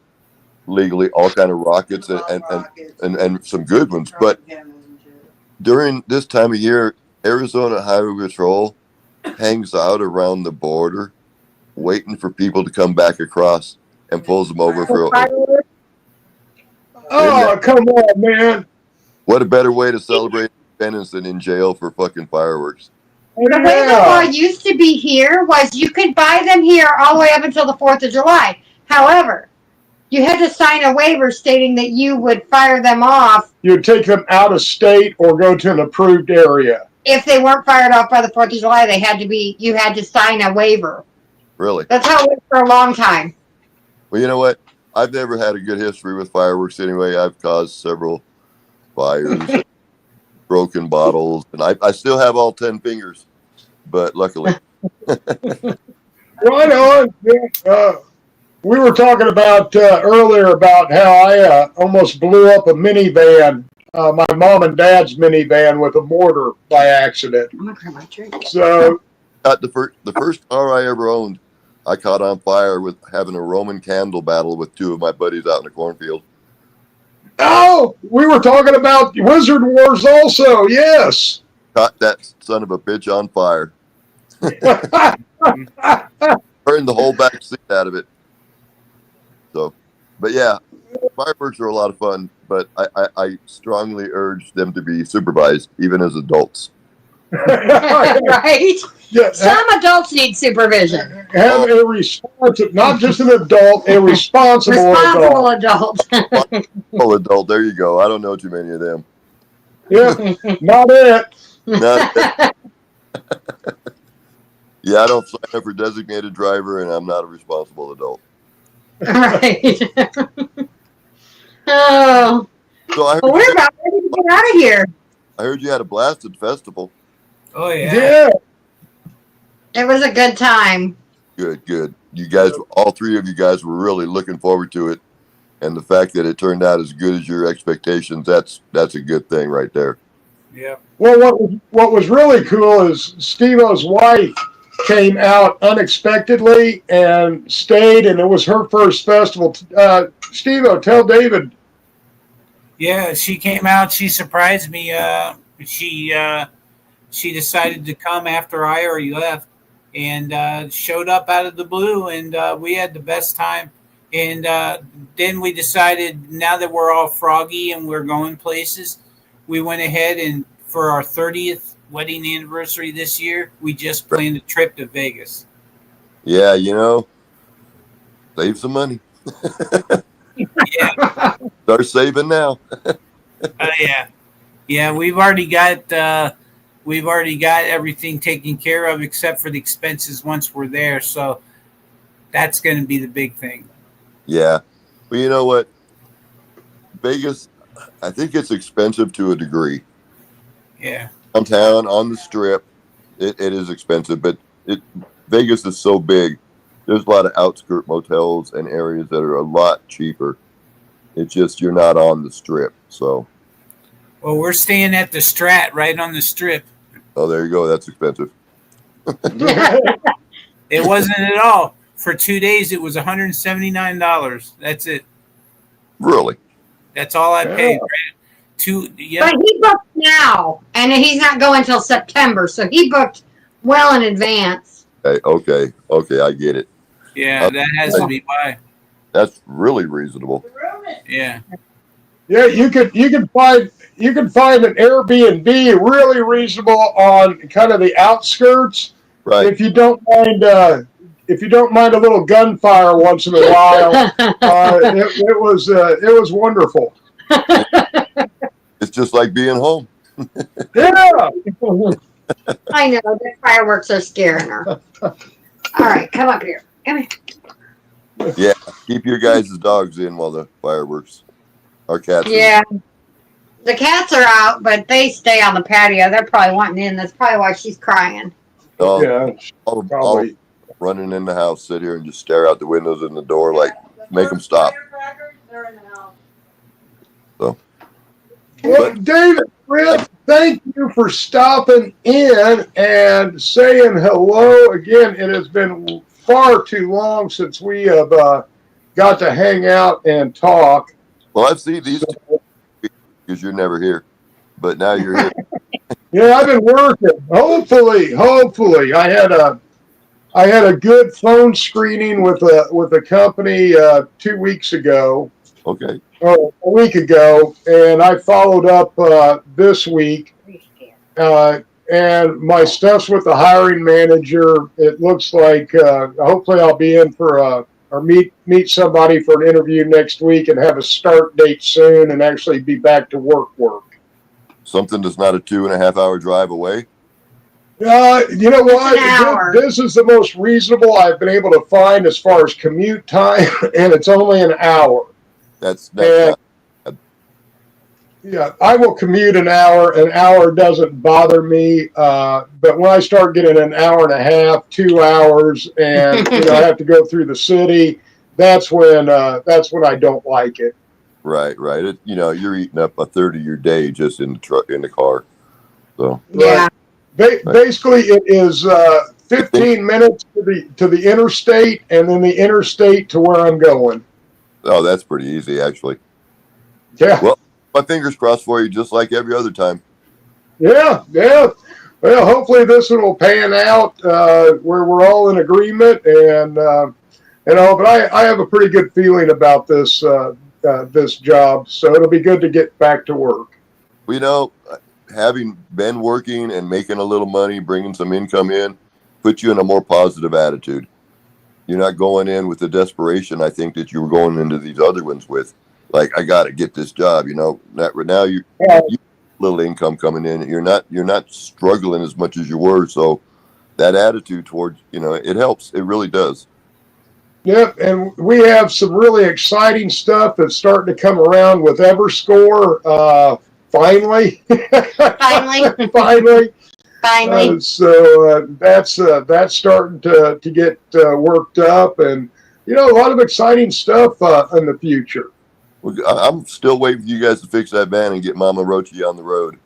legally all kind of rockets and some good ones. But during this time of year, Arizona Highway Patrol hangs out around the border, waiting for people to come back across, and pulls them over for. Oh, come on, man! What a better way to celebrate independence than in jail for fucking fireworks. The way the law used to be here was you could buy them here all the way up until the 4th of July. However, you had to sign a waiver stating that you would fire them off You'd take them out of state or go to an approved area. if they weren't fired off by the 4th of July. You had to sign a waiver. Really? That's how it was for a long time. Well, you know what? I've never had a good history with fireworks anyway. I've caused several fires, broken bottles, and I still have all 10 fingers, but luckily. Right on. Yeah, we were talking about earlier about how I almost blew up a minivan, my mom and dad's minivan, with a mortar by accident. I'm gonna grab my drink. So, The first car I ever owned, I caught on fire with having a Roman candle battle with two of my buddies out in the cornfield. oh, we were talking about Wizard Wars also. Yes. Caught that son of a bitch on fire. Turned the whole back seat out of it. So, but yeah, fireworks are a lot of fun, but I strongly urge them to be supervised, even as adults. Right? Yeah, Some adults need supervision. have a responsible, not just an adult, a responsible Responsible adult. adult. Oh, adult, there you go. I don't know too many of them. Yeah, not it. Not- yeah, I don't sign up for designated driver, and I'm not a responsible adult. Right. Oh, So I well, we're heard, about ready to get out of here. I heard you had a blasted festival. Oh yeah. Yeah. It was a good time. Good, good. You guys, all three of you guys were really looking forward to it. and the fact that it turned out as good as your expectations, that's a good thing right there. Yeah. Well, what was really cool is Steve-O's wife came out unexpectedly and stayed, and it was her first festival. Steve-O, tell David. Yeah, she came out. She surprised me. She decided to come after I already left, and showed up out of the blue, and we had the best time. And then we decided, now that we're all froggy and we're going places, we went ahead and for our 30th wedding anniversary this year, we just planned a trip to Vegas. Yeah, save some money. Yeah, Start saving now. yeah. We've already got everything taken care of except for the expenses once we're there. So that's going to be the big thing. Yeah, but you know what? Vegas, I think it's expensive to a degree. Yeah. Downtown on the Strip, it is expensive, but Vegas is so big. There's a lot of outskirt motels and areas that are a lot cheaper. It's just you're not on the Strip, so. Well, we're staying at the Strat right on the Strip. Oh, there you go. That's expensive. It wasn't at all. For 2 days, it was $179. That's it. Really? That's all I paid. Yeah. But he booked now, and he's not going till September, so he booked well in advance. Okay, I get it. Yeah, that has to be why. That's really reasonable. Yeah. Yeah, you could find an Airbnb really reasonable on kind of the outskirts. Right. If you don't mind a little gunfire once in a while, it was wonderful. It's just like being home. Yeah. I know, the fireworks are scaring her. All right, come up here. Come here. Yeah, keep your guys' dogs in while the fireworks. Our cats. Yeah. The cats are out, but they stay on the patio. They're probably wanting in. That's probably why she's crying. Oh, Yeah. I'll Probably. running in the house, sit here and just stare out the windows and the door, like make them stop. So. Well, David, Fred, thank you for stopping in and saying hello again. It has been far too long since we have got to hang out and talk. Well, I've seen these two because you're never here, but now you're here. Yeah, I've been working. Hopefully, I had a good phone screening with a company 2 weeks ago. Okay. Oh, a week ago, and I followed up this week. And my stuff's with the hiring manager. It looks like hopefully I'll be in for or meet somebody for an interview next week and have a start date soon and actually be back to work. Something that's not a 2.5 hour drive away. You know what? An hour. This is the most reasonable I've been able to find as far as commute time, and it's only an hour. That's And- not, Yeah, I will commute an hour. An hour doesn't bother me. But when I start getting an hour and a half, 2 hours, and I have to go through the city, that's when I don't like it. right. It, you're eating up a third of your day just in the truck, in the car. So Yeah. Basically, it is 15 minutes to the interstate, and then the interstate to where I'm going. oh, that's pretty easy actually. Yeah. Well, my fingers crossed for you, just like every other time. Yeah. Well, hopefully this one will pan out where we're all in agreement, and but I have a pretty good feeling about this this job, so it'll be good to get back to work. Well, having been working and making a little money, bringing some income in, puts you in a more positive attitude. You're not going in with the desperation I think that you were going into these other ones with. Like, I got to get this job, Not right now. You little income coming in. You're not struggling as much as you were. So that attitude towards, it helps. It really does. Yep, and we have some really exciting stuff that's starting to come around with Everscore. Finally, Finally. so that's starting to get worked up, and a lot of exciting stuff in the future. I'm still waiting for you guys to fix that van and get Mama Rochi on the road.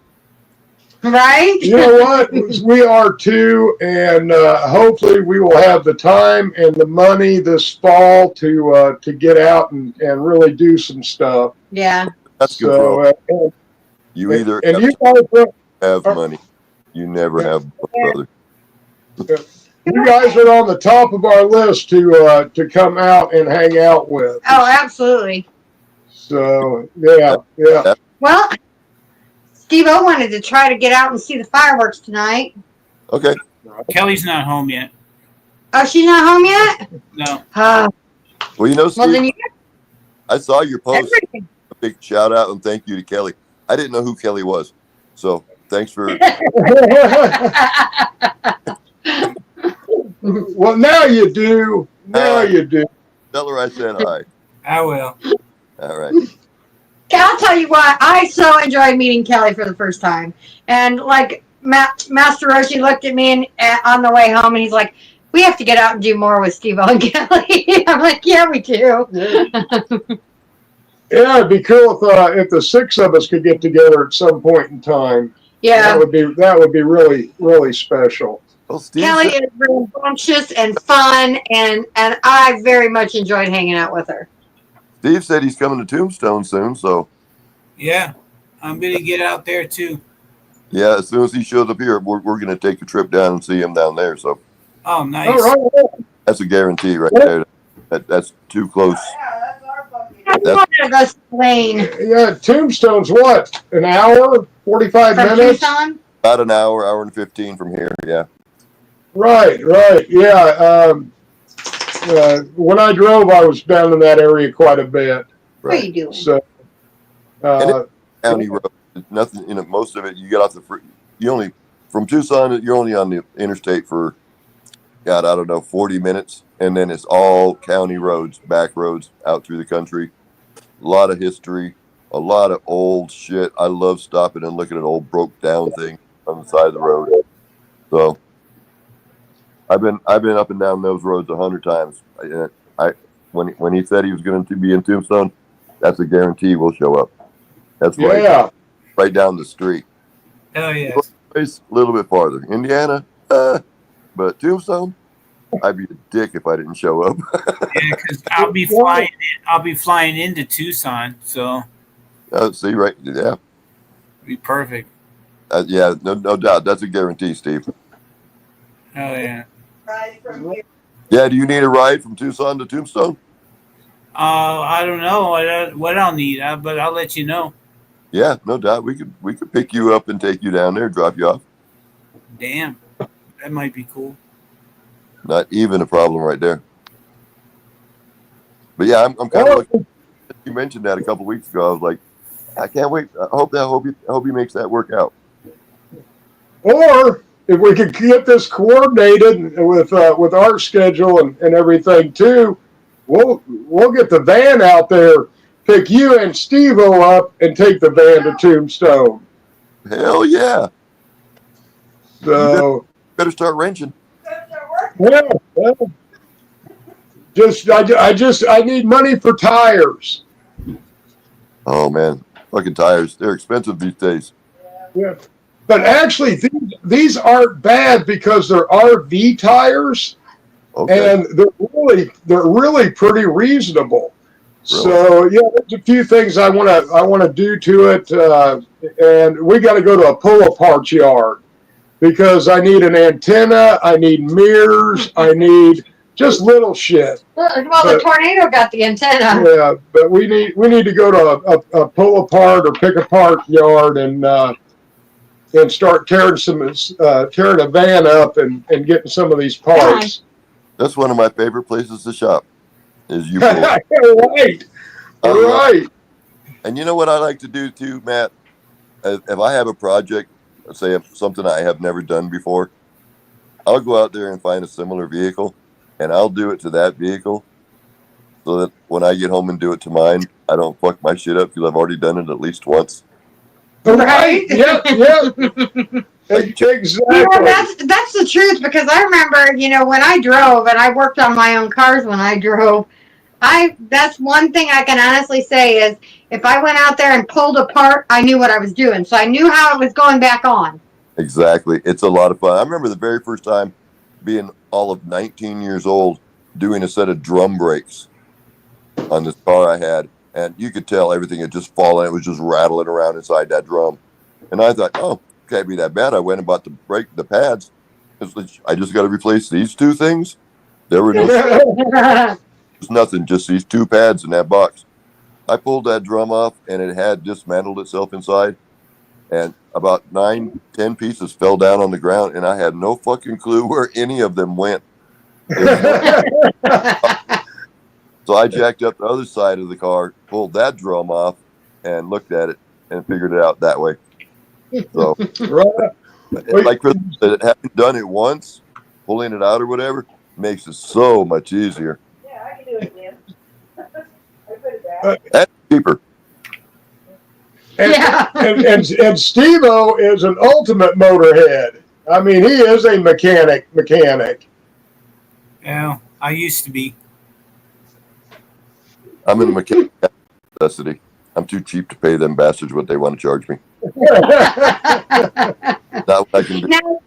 Right? You know what? We are too, and hopefully we will have the time and the money this fall to get out and really do some stuff. Yeah. That's good for all. So, You either and you guys, have money, you never have both, brother. you guys are on the top of our list to come out and hang out with. Oh, absolutely. So yeah. Well, Steve-O wanted to try to get out and see the fireworks tonight. Okay. Kelly's not home yet. Oh, she's not home yet? No. Well, you know, Steve, Well, then you I saw your post. everything. A big shout out and thank you to Kelly. I didn't know who Kelly was, so thanks for. Well, now you do. Now you do. Tell her I said hi. I will. All right. I'll tell you what, I so enjoyed meeting Kelly for the first time. And like Master Roshi looked at me on the way home and he's like, we have to get out and do more with Steve-O and Kelly. I'm like, yeah, we do. Yeah, it'd be cool if the six of us could get together at some point in time. Yeah. That would be really, really special. Well, Steve, Kelly is rambunctious and fun, and I very much enjoyed hanging out with her. Steve said he's coming to Tombstone soon, so Yeah. I'm going to get out there too. yeah, as soon as he shows up here, we're going to take a trip down and see him down there. So Oh, nice. All right. that's a guarantee right there. That's too close. I wanted to go see Lane Yeah, Tombstone's what? An hour? 45 from minutes? Tucson. About an hour and 15 from here. Yeah. Right. Yeah. When I drove, I was down in that area quite a bit. What are you doing? So, County road. Nothing, you know, most of it, you get off the free, from Tucson, you're only on the interstate for, God, I don't know, 40 minutes. And then it's all county roads, back roads out through the country. A lot of history, a lot of old shit. I love stopping and looking at old broke down things on the side of the road. So I've been up and down those roads 100 times. When he said he was going to be in Tombstone, that's a guarantee we'll show up. That's right down the street. Hell yes. It's a little bit farther. Indiana, but Tombstone, I'd be a dick if I didn't show up. Yeah, because I'll be flying into Tucson, so See, right? Yeah, it'll be perfect. yeah, no doubt. That's a guarantee, Steve. Oh yeah. Yeah, do you need a ride from Tucson to Tombstone? I don't know what I'll need, but I'll let you know. Yeah, no doubt. We could pick you up and take you down there, drop you off. Damn, that might be cool. Not even a problem right there. But yeah, I'm kind of looking. You mentioned that a couple weeks ago. I was like, I can't wait. I hope he makes that work out. or if we could get this coordinated with our schedule and everything too, we'll get the van out there, pick you and Steve-O up, and take the van to Tombstone. Hell yeah! So Better start wrenching. well, I need money for tires. Oh man, fucking tires—they're expensive these days. Yeah. But actually, these aren't bad because they're RV tires, Okay. and they're really pretty reasonable. Really? So yeah, there's a few things I want to do to it, and we got to go to a pull-apart yard because I need an antenna, I need mirrors, I need just little shit. Well, the tornado got the antenna. Yeah, but we need to go to a pull-apart or pick-apart yard and start tearing a van up and getting some of these parts. That's one of my favorite places to shop. Is you? Right. Right. And you know what I like to do too, Matt? If I have a project, let's say something I have never done before, I'll go out there and find a similar vehicle, and I'll do it to that vehicle, so that when I get home and do it to mine, I don't fuck my shit up because I've already done it at least once. Right. Yep. Exactly. You know, that's the truth because I remember, when I drove and I worked on my own cars when I drove, That's one thing I can honestly say is if I went out there and pulled apart, I knew what I was doing. So I knew how it was going back on. Exactly. It's a lot of fun. I remember the very first time being all of 19 years old doing a set of drum brakes on this car I had. And you could tell everything had just fallen. It was just rattling around inside that drum. And I thought, oh, can't be that bad. I went and bought the pads. I just got to replace these two things. There were no nothing, just these two pads in that box. I pulled that drum off, and it had dismantled itself inside. And about 9-10 pieces fell down on the ground, and I had no fucking clue where any of them went. So I jacked up the other side of the car, pulled that drum off, and looked at it and figured it out that way. So, Right. like Chris said, having done it once, pulling it out or whatever, makes it so much easier. Yeah, I can do it again. I put it back. That's cheaper. And, Yeah. and Steve-O is an ultimate motorhead. I mean, he is a mechanic. Yeah, I used to be. I'm in a mechanic necessity. I'm too cheap to pay them bastards what they want to charge me. Not what I can do. Now,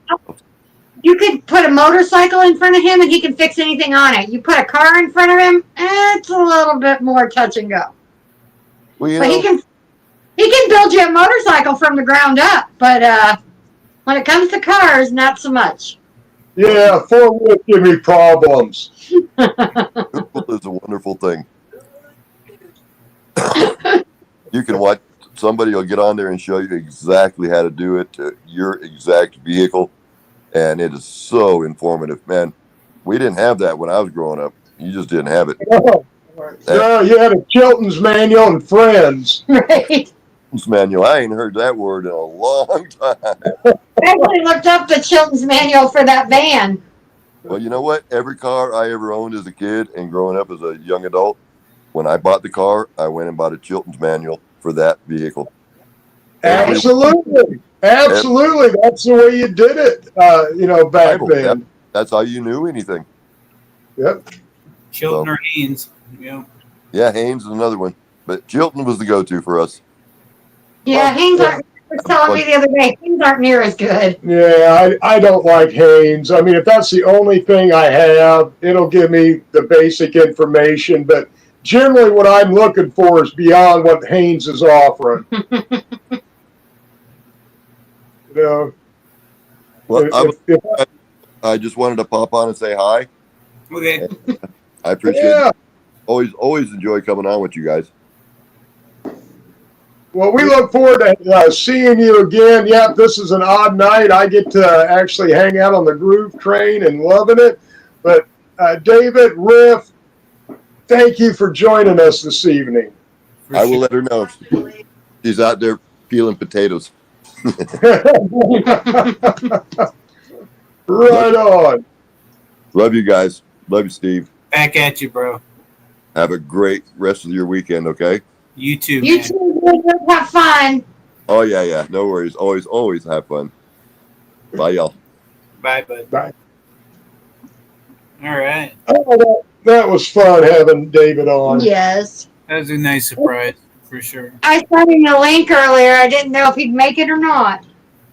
you could put a motorcycle in front of him and he can fix anything on it. You put a car in front of him, it's a little bit more touch and go. Well, you But know, he can build you a motorcycle from the ground up. But when it comes to cars, not so much. Yeah, four-wheels give me problems. Google is a wonderful thing. You can watch, somebody will get on there and show you exactly how to do it to your exact vehicle. And it is so informative. Man, we didn't have that when I was growing up. You just didn't have it. No, you had a Chilton's manual and friends. Right. Manual. I ain't heard that word in a long time. I actually looked up the Chilton's manual for that van. Well, you know what? Every car I ever owned as a kid and growing up as a young adult, when I bought the car, I went and bought a Chilton's manual for that vehicle. Absolutely. Absolutely. That's the way you did it, back Bible, then. That's how you knew anything. Yep. Chilton or Haynes. Yeah. Yeah, Haynes is another one. But Chilton was the go-to for us. Yeah, Haynes aren't. Was telling me the other day, Haynes aren't near as good. Yeah, I don't like Haynes. I mean, if that's the only thing I have, it'll give me the basic information. But generally, what I'm looking for is beyond what Haynes is offering. Well, I just wanted to pop on and say hi. Okay. I appreciate Yeah. it. Always enjoy coming on with you guys. Well, we look forward to seeing you again. Yep, this is an odd night. I get to actually hang out on the Groove Train and loving it. But David, Riff, thank you for joining us this evening. For I will sure. let her know. She's out there peeling potatoes. Right on. Love you guys. Love you, Steve. Back at you, bro. Have a great rest of your weekend, okay? You too, You man. two have fun. Oh, yeah. No worries. Always have fun. Bye, y'all. Bye, bud. Bye. All right. Oh, that was fun having David on. Yes. That was a nice surprise, for sure. I sent him a link earlier. I didn't know if he'd make it or not.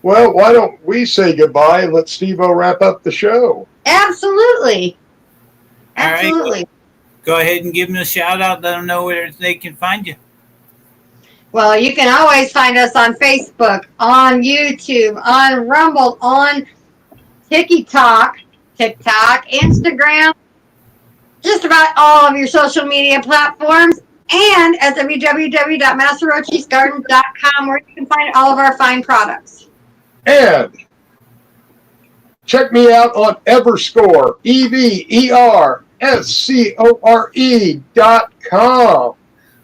Well, why don't we say goodbye and let Steve-O wrap up the show? Absolutely. All right. Absolutely. Go ahead and give them a shout out. Let them know where they can find you. Well, you can always find us on Facebook, on YouTube, on Rumble, on TikTok, Instagram, just about all of your social media platforms, and at www.masterochisgarden.com, where you can find all of our fine products. And check me out on Everscore, EVERSCORE.com.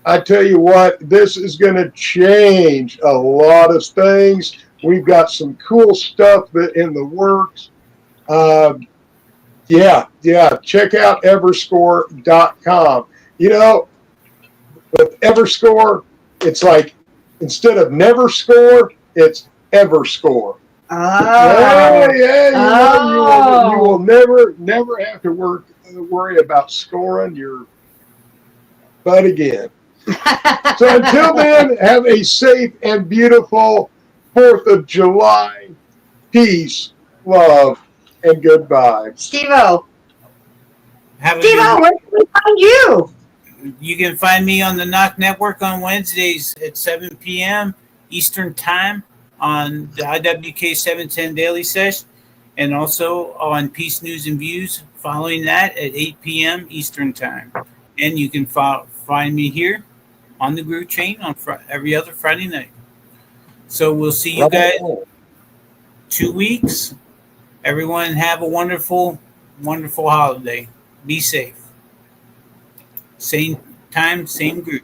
I tell you what, this is going to change a lot of things. We've got some cool stuff in the works. Check out Everscore.com. You know, with Everscore, it's like instead of never score, it's Everscore. Oh. You will never have to worry about scoring your but again. So until then, have a safe and beautiful 4th of July. Peace, love, and goodbye. Steve-O. Have a Steve-O, good- where can we find you? You can find me on the Knock Network on Wednesdays at 7 p.m. Eastern Time on the IWK 710 Daily Sesh, and also on Peace News and Views following that at 8 p.m. Eastern Time. And you can find me here on the Groove Chain on every other Friday night. So we'll see you guys 2 weeks. Everyone have a wonderful, wonderful holiday. Be safe. Same time, same group.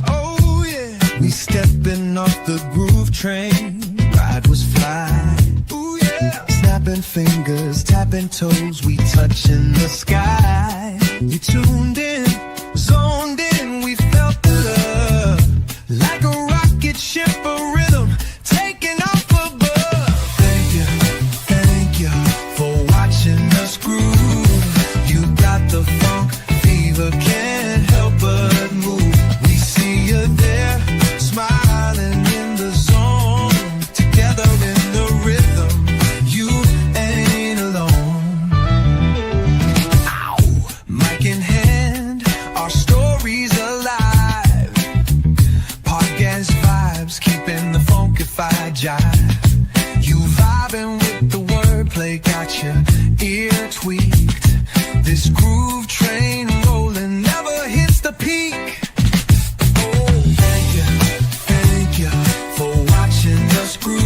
Oh yeah, we stepping off the groove train. Ride was fly. Ooh yeah, snapping fingers, tapping toes, we touching the sky. You tuned in, zoned in, we felt the love like a rocket ship, a rhythm taking off above. Thank you for watching us groove. You got the funk fever, can't help but move. We see you there, smiling in the zone, together in the rhythm. You ain't alone. Ow. Mic in hand, our stories alive. Podcast vibes, keeping the funkified jive. You vibing with the wordplay, got your ear tweaked. This groove train rolling never hits the peak. Oh, thank you for watching us groove.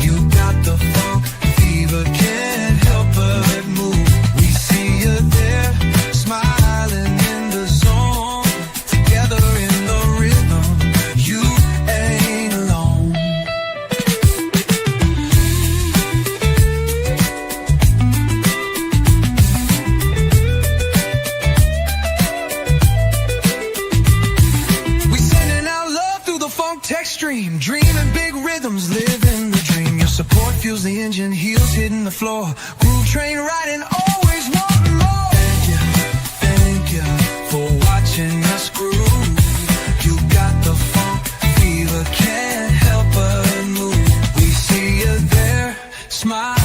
You got the funk fever, can't help but move. We see you there, smiling in the zone, together in the rhythm. You ain't alone. We sending out love through the funk text stream, dreaming big rhythms, living the dream. Your support fuels the engine, heels hitting the floor. Groove train riding, always wanting more. Thank you for watching us groove. You got the funk fever, can't help but move. We see you there, smile.